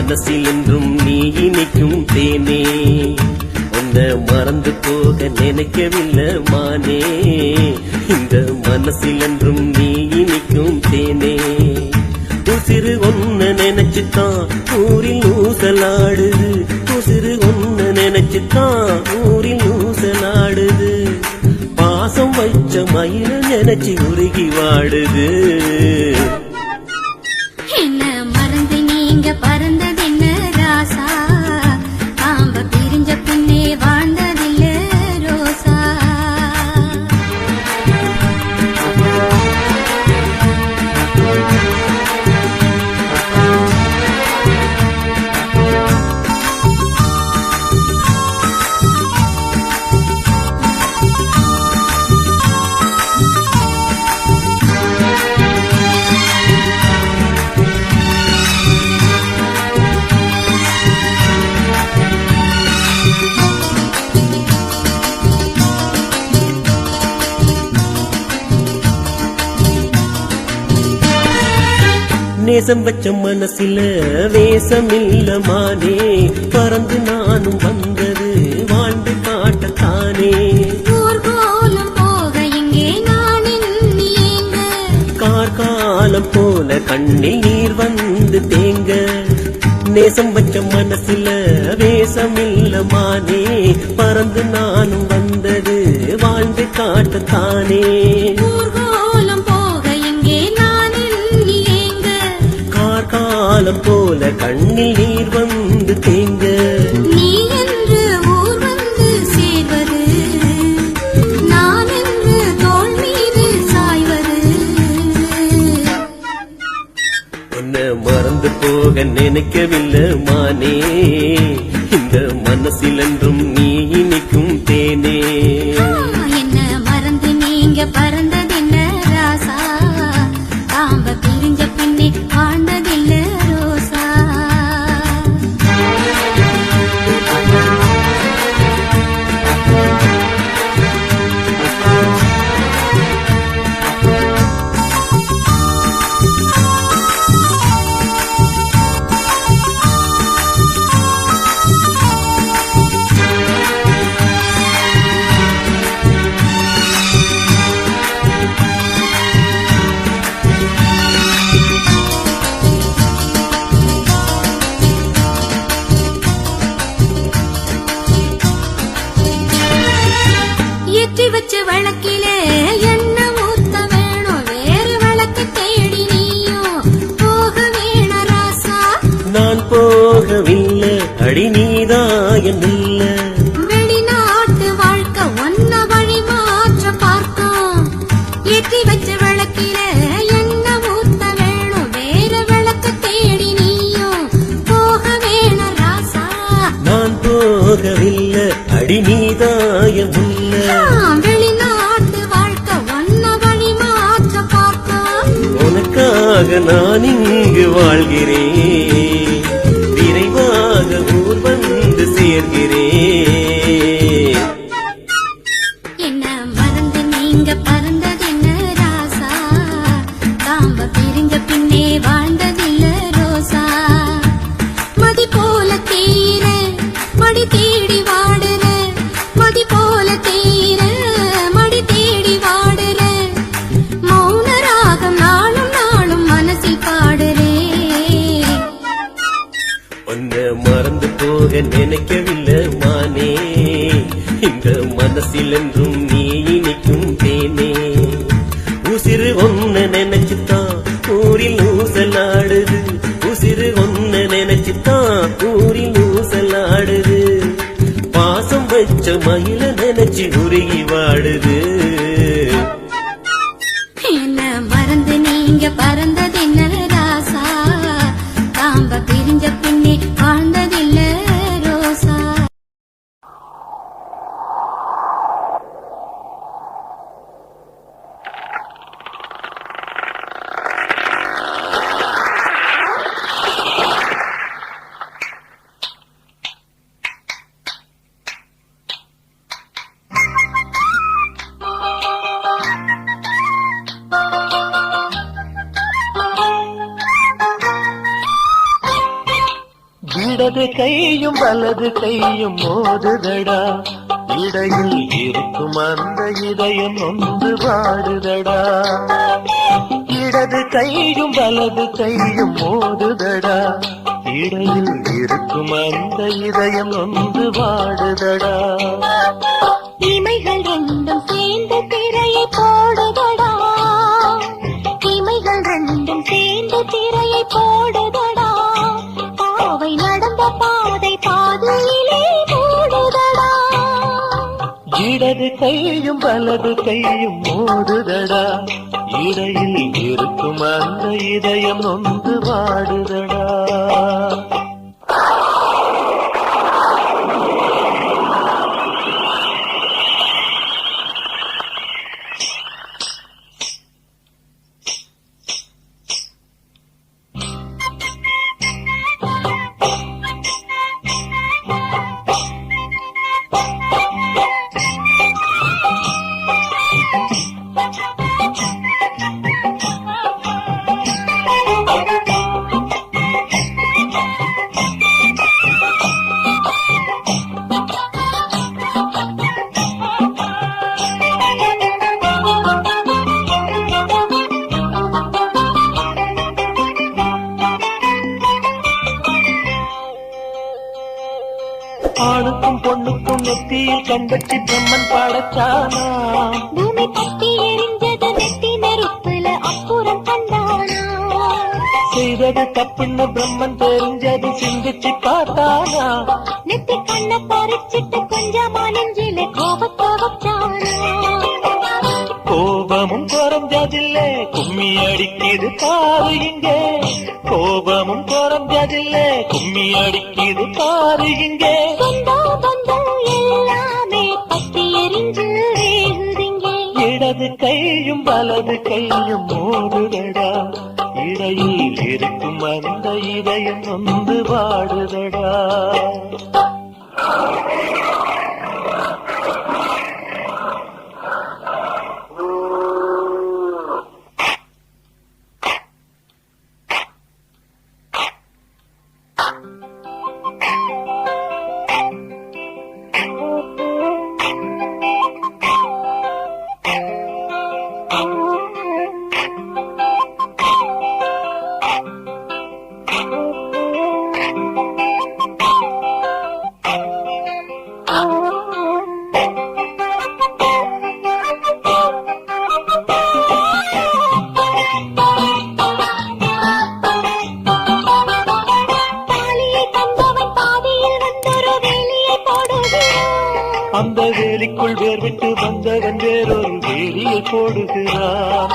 மனசில் என்றும் நீ இனிக்கும் தேனே உன்னை மறந்து போக நினைக்கவில்லை மானே இந்த மனசில் என்றும் நீ இனிக்கும் தேனே உசிறு ஒன்ன நினைச்சுத்தான் ஊரில் ஊசலாடுது உசிறு ஒன்ன நினைச்சுத்தான் ஊரில் ஊசலாடுது பாசம் வைச்ச மயில நினைச்சு உருகி வாடுது என்ன மறந்து நீங்க பறந்ததென்ன ராசா பாம்ப பிரிஞ்ச பின்னே வாழ்ந்ததில்ல ரோசா நேசம் வச்ச மனசில வேஷம் இல்ல மானே பறந்து நானும் வந்தது வாழ்ந்து காட்டத்தானே ஊர்கோலம் போக இங்கே நான் எண்ணியேங்க கார்காலம் போல கண்ணில் நீர் வந்து தேங்க நேசம் வச்ச மனசில வேஷம் இல்ல மானே பறந்து நானும் வந்தது வாழ்ந்து காட்டத்தானே ஊர்கோலம் போக இங்கே நான் எண்ணியேங்க காலம் போல கண்ணில் நீர் வந்து தேங்க நீ என்று ஊர் வந்து சேர்வது நான் என்று தோள் மீது சாய்வது உன்னை மறந்து போக நினைக்கவில்லை மானே இந்த மனசில் என்றும் நீ இனிக்கும் தேனே என்ன மறந்து நீங்க பறந்ததென்ன ராசா பாம்ப பிரிஞ்ச பின்னே வாழ்ந்ததில்ல ரோசா ஏற்றி வச்ச வழக்கிலே என்ன ஊத்த வேணும் வேறு வழக்கு தேடி நீயும் போக வேண ராசா நான் போகவில்லை அடி நீதாயனில்ல வெளிநாட்டு வாழ்க்கை ஒன்ன வழி மாற்ற பார்த்தோம் ஏற்றி வச்ச வழக்கிலே என்ன ஊத்த வேணும் வேறு வழக்கு தேடி நீயும் போக வேண ராசா நான் போகவில்லை அடி நீதாயனில்ல வெளிநாட்டு வாழ்க்கை ஒன்ன வழி மாற்ற பார்த்தோம் உனக்காக நான் இங்கு வாழ்கிறேன் விரைவாக ஊர் வந்து சேர்கிறேன் என்ன மறந்து நீங்க பறந்ததென்ன ராசா காம்ப பிரிஞ்ச பின்னே வாழ்ந்ததில்ல ரோசா மதி போல தீர மடி தேடி வாடுற மதி போல தீர மடி தேடி வாடுற மௌன ராகம் நாளும் நாளும் மனசில் பாடுறே இடது கையும் வலது கையும் மோதுதடா இடையில் இருக்கும் அந்த இதயம் ஒன்று வாடுதடா இடது கையும் வலது கையும் மோதுதடா இடையில் இருக்கும் அந்த இதயம் ஒன்று வாடுதடா இமைகள் ரெண்டும் சேர்ந்து திரையை போடுதடா இமைகள் ரெண்டும் சேர்ந்து திரையை போடுதடா பாவை நடந்த பாதை பாதையிலே மூடுதடா இடது கையும் வலது கையும் மோதுதடா இடையில் இருக்கும் அந்த இதயம் ஒன்று வாடுதடா ஆணுக்கும் பொண்ணுக்கும் நெத்தியில் கண்பற்றி பிரம்மன் பாடச்சானா பூமி பத்தி எரிஞ்சது நெத்தி நெருப்புல அப்புறம் கண்டானா செய்தது தப்புன்னு பிரம்மன் தெரிஞ்சது சிந்திச்சு பார்த்தானா நெத்தி கண்ண பறிச்சிட்டு கொஞ்சமா நெஞ்சில கோபத்தை வச்சானா கோபமும் குறைஞ்சதில்லை கும்மி அடிக்குது பாரு இங்கே கோபமும் குறைஞ்சதில்லை கும்மி அடிக்குது பாரு இங்கே பந்தம் எல்லாமே பத்தி எரிஞ்சு வேகுதிங்கே இடது கையும் வலது கையும் மோதுதடா இடையில் இருக்கும் அந்த இதயம் நொந்து வாடுதடா அந்த வேலிக்குள் வேர்விட்டு வந்தவன் வேறொரு வேலியை போடுகிறான்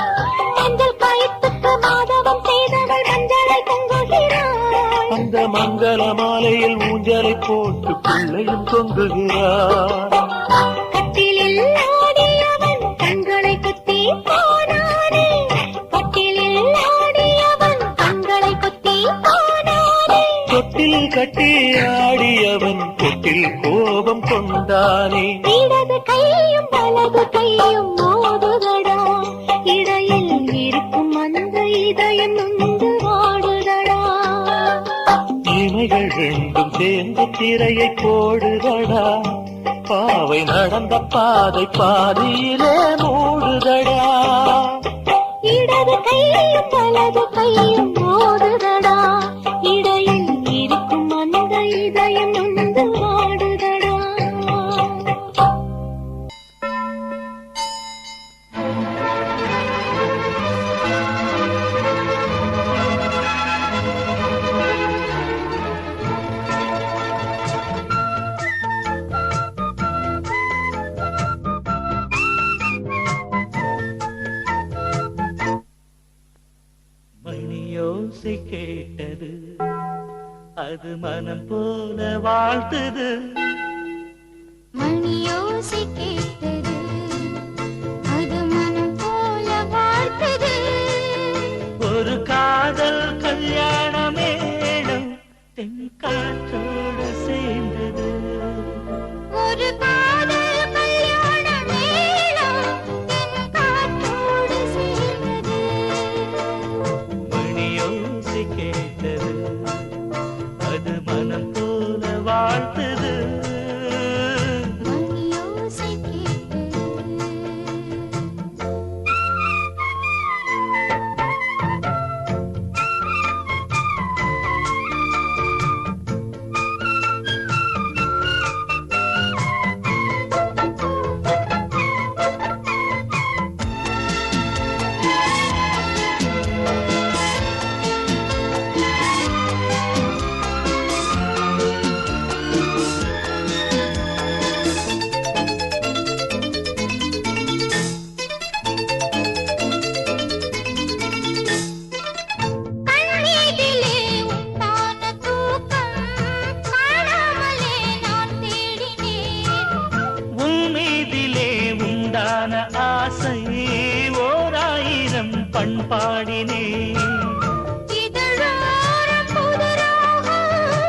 மஞ்சள் காயத்துக்கு மாதவம் செய்தவள் மஞ்சளை தொங்குகிறாள் அந்த மங்கள மாலையில் ஊஞ்சலை போட்டு பிள்ளையும் தொங்குகிறான் கட்டிலில் ஆடியவன் கண்களை குத்தி போனானே கட்டிலில் ஆடியவன் கண்களை குத்தி போனானே தொட்டில் கட்டி ஆடியவன் தொட்டில் கோபம் கொண்டானே இடது கையும் வலது கையும் மோதுதடா இடையில் இருக்கும் அந்த இதயம் நொந்து வாடுதடா இமைகள் ரெண்டும் சேர்ந்து திரையை போடுதடா பாவை நடந்த பாதை பாதியிலே மூடுதடா இடது கையும் வலது கையும் மோதுதடா இடையில் இருக்கும் அந்த இதயம் நொந்து வாடுதடா மணியோசை கேட்டது அது மனம் போல வாழ்த்துது மணியோசை கேட்டது அது மனம் போல வாழ்த்தது ஒரு காதல் கல்யாண மேடம் தென்காற்றோடு சேர்ந்தது ஒரு காதல் கல்யாண மேளம் தென்காற்றோடு சேர்ந்தது மணியோசை கேட்டது அது மனம் பண்பாடினேன். இதழோரம் புதுராகம்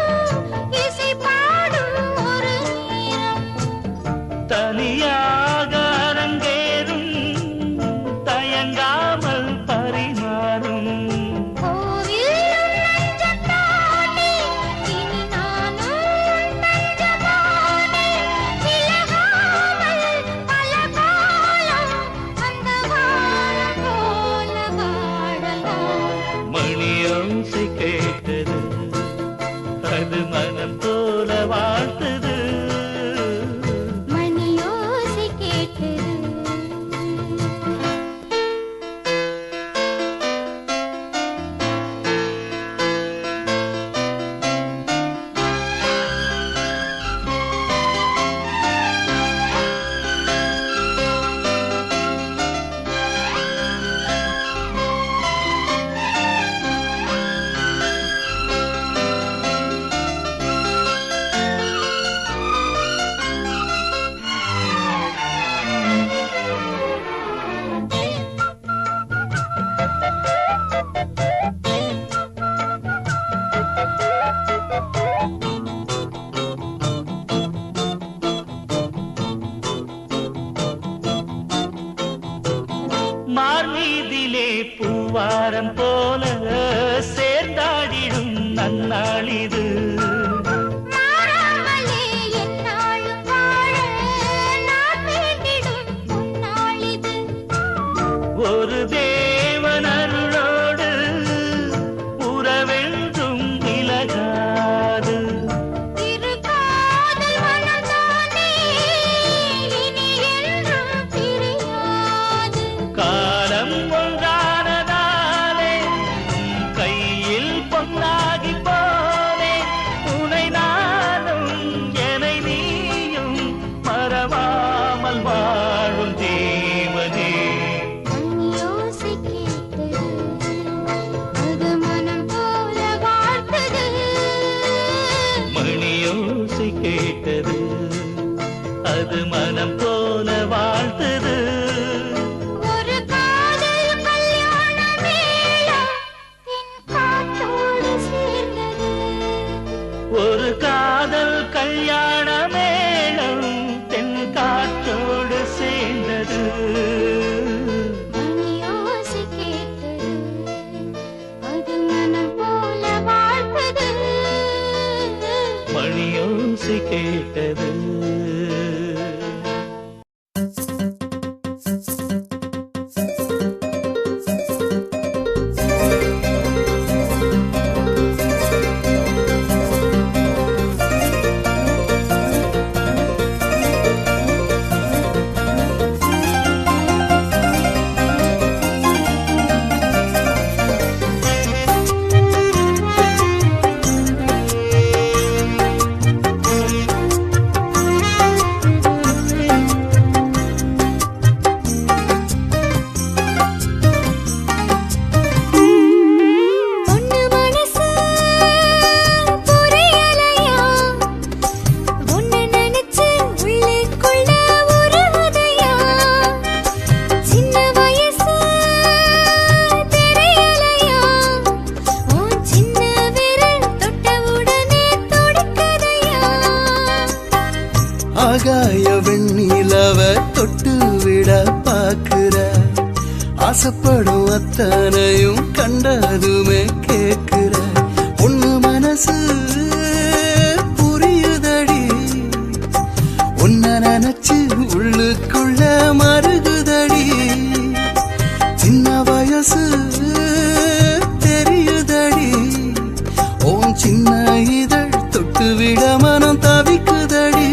இசை பாடும் ஒரு நேரம். தனியாக அரங்கேறும் தயங்காமல் பரிமாறும். கோவிலும் நெஞ்சம் தானே, இனி நானும் தஞ்சமானே. விலகாமல் பல காலம் அந்த வானம் போல வாழலாம். மணியோசை கேட்டது அது மனம் போல வாழ்த்தது. மணியோசை கேட்டது. மார்மீதிலே பூவாரம் போல சேர்ந்தாடிடும் நன்னாளிது. மாறாமலே எந்நாளும் வாழ நான் வேண்டிடும் பொன்னாளிது. ஒரு தேவன் அருளோடு உறவென்றும் விலகாது. இரு காதல் மனம்தானே, இனி என்றும் பிரியாது. காலம் ஒன்றானதாலே உன் கையில் பொன்னாகி போனே. உனை நானும் என்னை நீயும் மறவாமல் வாழும் தேவனே. மணியோசை கேட்டது அது மனம் போல வாழ்த்தது. மணியோசை கேட்டது அது மனம் போல வாழ்த்தது. ஒரு காதல் கல்யாண மேளம் என் காற்றோடு சேர்ந்தது. ஒரு காதல் கல்யாண மேளம் தென் காற்றோடு சேர்ந்தது. மணியோசை கேட்டது அது மனம் போல வாழ்த்தது. மணியோசை கேட்டது. பொண்ணு மனசு புரியலையா, உன்னை நினைச்சு உள்ளுக்குள்ள உருகுதையா. சின்ன வயசு தெரியலையா, உன் சின்ன விரல் தொட்டவுடனே துடிக்குதையா. ஆகாய வெண்ணிலவ தொட்டு விட பாக்குற, ஆசைப்படும் அத்தனையும் கண்டதுமே கேக்குற. பொண்ணு மனசு புரியுதடி, உன்னை நினைச்சு உள்ளுக்குள்ள மருகுதடி. சின்ன வயசு தெரியுதடி, உன் சின்ன இதழ் தொட்டு விட மனம் தவிக்குதடி.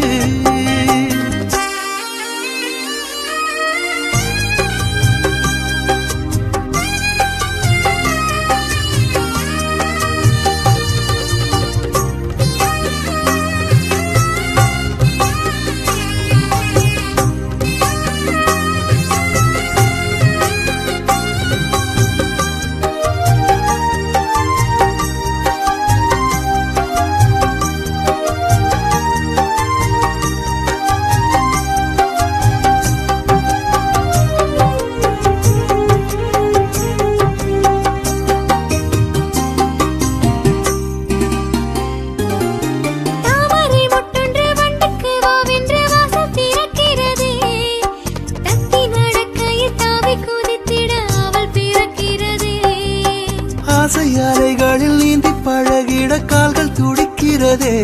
அலைகளில் நீந்தி பழகிட கால்கள் துடிக்கிறதே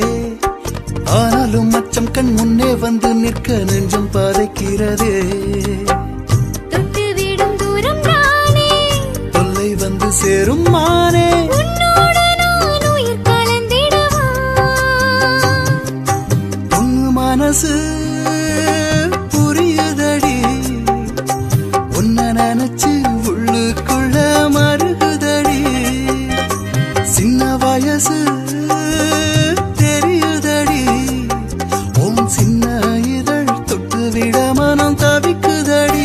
ஆனாலும் மச்சம் கண் முன்னே வந்து நிற்க நெஞ்சம் பதைக்கிறதே தொட்டு விடும் தூரம் நானே தொல்லை வந்து சேரும் மானே உன்னோடு நான் உயிர் கலந்திடவா உன் மனசு புரியுதடி உன்னை நினைச்சு உள்ளுக்குள்ள மருகுதடி சின்ன வயசு தெரியுதடி உன் சின்ன இதழ் தொட்டு விட மனம் தவிக்குதடி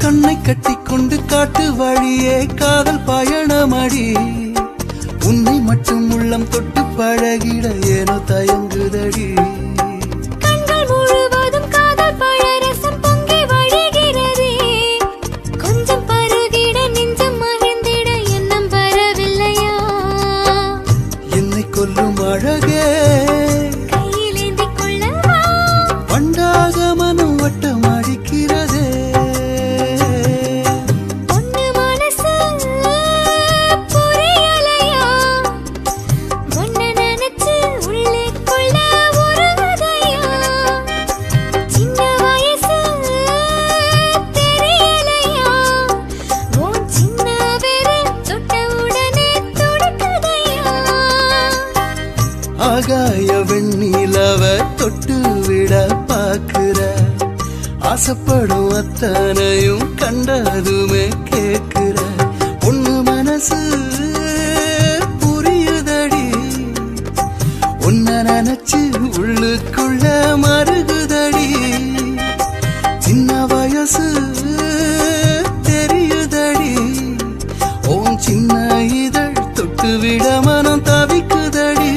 கண்ணை கட்டிக்கொண்டு காட்டு வழியே காதல் பயணமடி உன்னை மட்டும் உள்ளம் தொட்டு பழகிட ஏனோ தயங்குதடி கண்கள் முழுவதும் காதல் பழரசம் பொங்கி வழிகிறதே கொஞ்சம் பருகிட நெஞ்சம் மகிழ்ந்திட எண்ணம் வரவில்லையா என்னை கொல்லும் அழகே கையில் ஏந்திக் கொள்ளவா பண்டாக மனம் வட்டம் அடிக்கிறதே பொண்ணு மனசு புரியலையா உன்னை நினைச்சு உள்ளுக்குள்ள உருகுதையா சின்ன வயசு தெரியலையா உன் சின்ன விரல் தொட்ட உடனே துடிக்குதையா ஆகாய வெண்ணிலவ தொட்டு விட பாக்குற ஆசைப்படும் அத்தனையும் கண்டதுமே கேக்குற பொண்ணு மனசு புரியுதடி உன்னை நினைச்சு உள்ளுக்குள்ள மருகுதடி சின்ன வயசு தெரியுதடி உன் சின்ன இதழ் தொட்டு விட மனம் தவிக்குதடி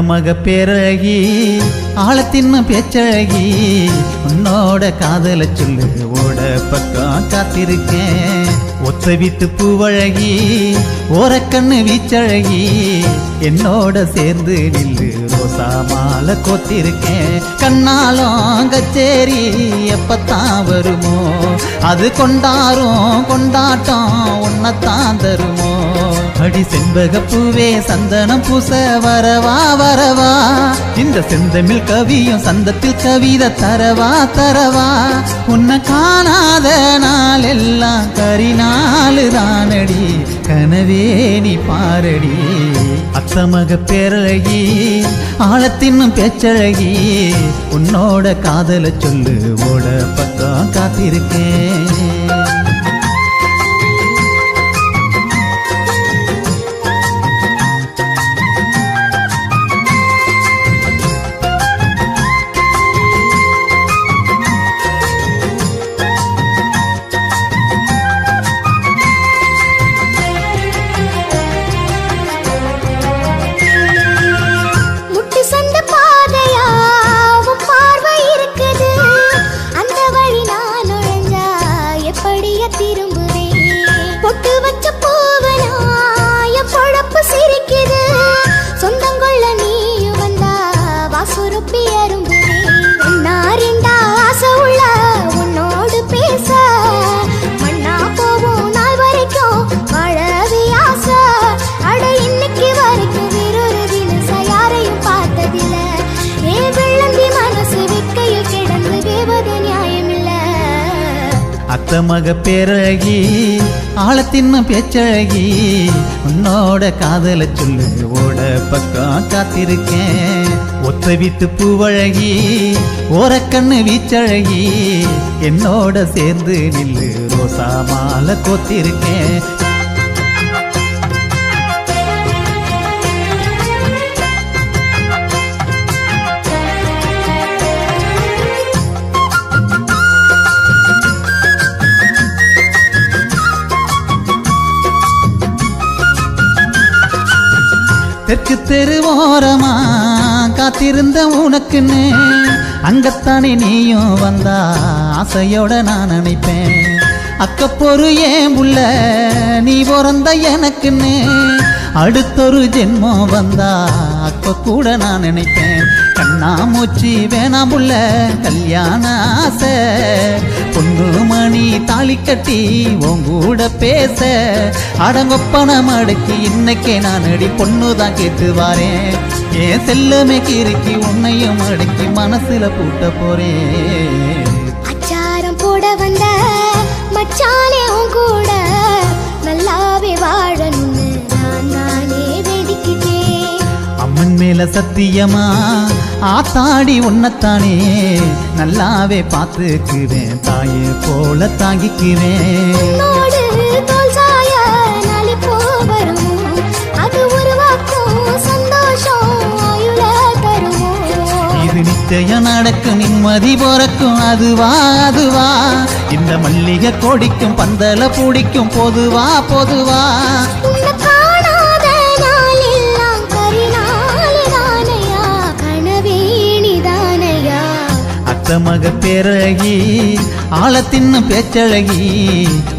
மக பேரழகி ஆழத்தின்னு பேச்சழகி உன்னோட காதல சொல்லு ஓட பக்கம் காத்திருக்கேன் ஒத்த வீட்டு பூவழகி ஓரக்கண்ணு வீச்சழகி என்னோட சேர்ந்து நில்லு ரோசா மாலை கோத்திருக்கேன் கண்ணாலும் கச்சேரி எப்பத்தான் வருமோ அது கொண்டாட்டம் உன்னத்தான் தருமோ அடி செண்பக பூவே சந்தனம் பூச வரவா இந்த செந்தமிழ் கவியும் சந்தத்தில் கவிதை தரவா உன்னை காணாத நாள் எல்லாம் கரிநாளுதானடி கனவே நீ பாரடி அத்தமக பேரழகி ஆழத்தின்னும் பேச்சழகி உன்னோட காதல சொல்லு ஓட பக்கம் காத்திருக்கேன் மக பேரழகி ஆழத்தின்னு பேச்சழகி உன்னோட காதல சொல்லு ஓட பக்கம் காத்திருக்கேன் ஒத்த வீட்டு பூவழகி ஓரக்கண்ணு வீச்சழகி என்னோட சேர்ந்து நில்லு ரோசா மாலை கோத்திருக்கேன் தெற்கு தெருவோரமா காத்திருந்த உனக்குன்னு அங்கத்தானே நீயும் வந்தா ஆசையோட நான் நினைப்பேன் அக்கப்பொரு ஏன் புள்ள நீ பிறந்த எனக்குன்னு அடுத்தொரு ஜென்மம் வந்தா அக்க கூட நான் நினைப்பேன் கண்ணா மூச்சி வேணாம் புள்ள கல்யாண ஆசை பொண்ணு மணி தாலி கட்டி உங்கூட பேச அடங்கொப்பன மடக்கி இன்னைக்கே நான் அடி பொண்ணுதான் கேட்டு வாரேன் ஏன் செல்லமே கிறுக்கி உன்னையும் அடக்கி மனசுல பூட்ட போறேன் அச்சாரம் போட வந்த மச்சானே உன் கூட நல்லாவே வாழணும்னு நானே வேடிக்கிட்டேன் அம்மன் மேல சத்தியமா ஆத்தாடி உன்னத்தானே நல்லாவே பார்த்துக்குவேன் தாயே போல தாங்கிக்குவேன் இது நிச்சயம் நடக்கும் நிம்மதி போறக்கும் அதுவா இந்த மல்லிகை கொடிக்கும் பந்தல பிடிக்கும் பொதுவா மக பேரழகி ஆழத்தின்னு பேச்சழகி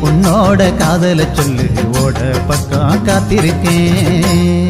உன்னோட காதல சொல்லு ஓட பக்கம் காத்திருக்கேன்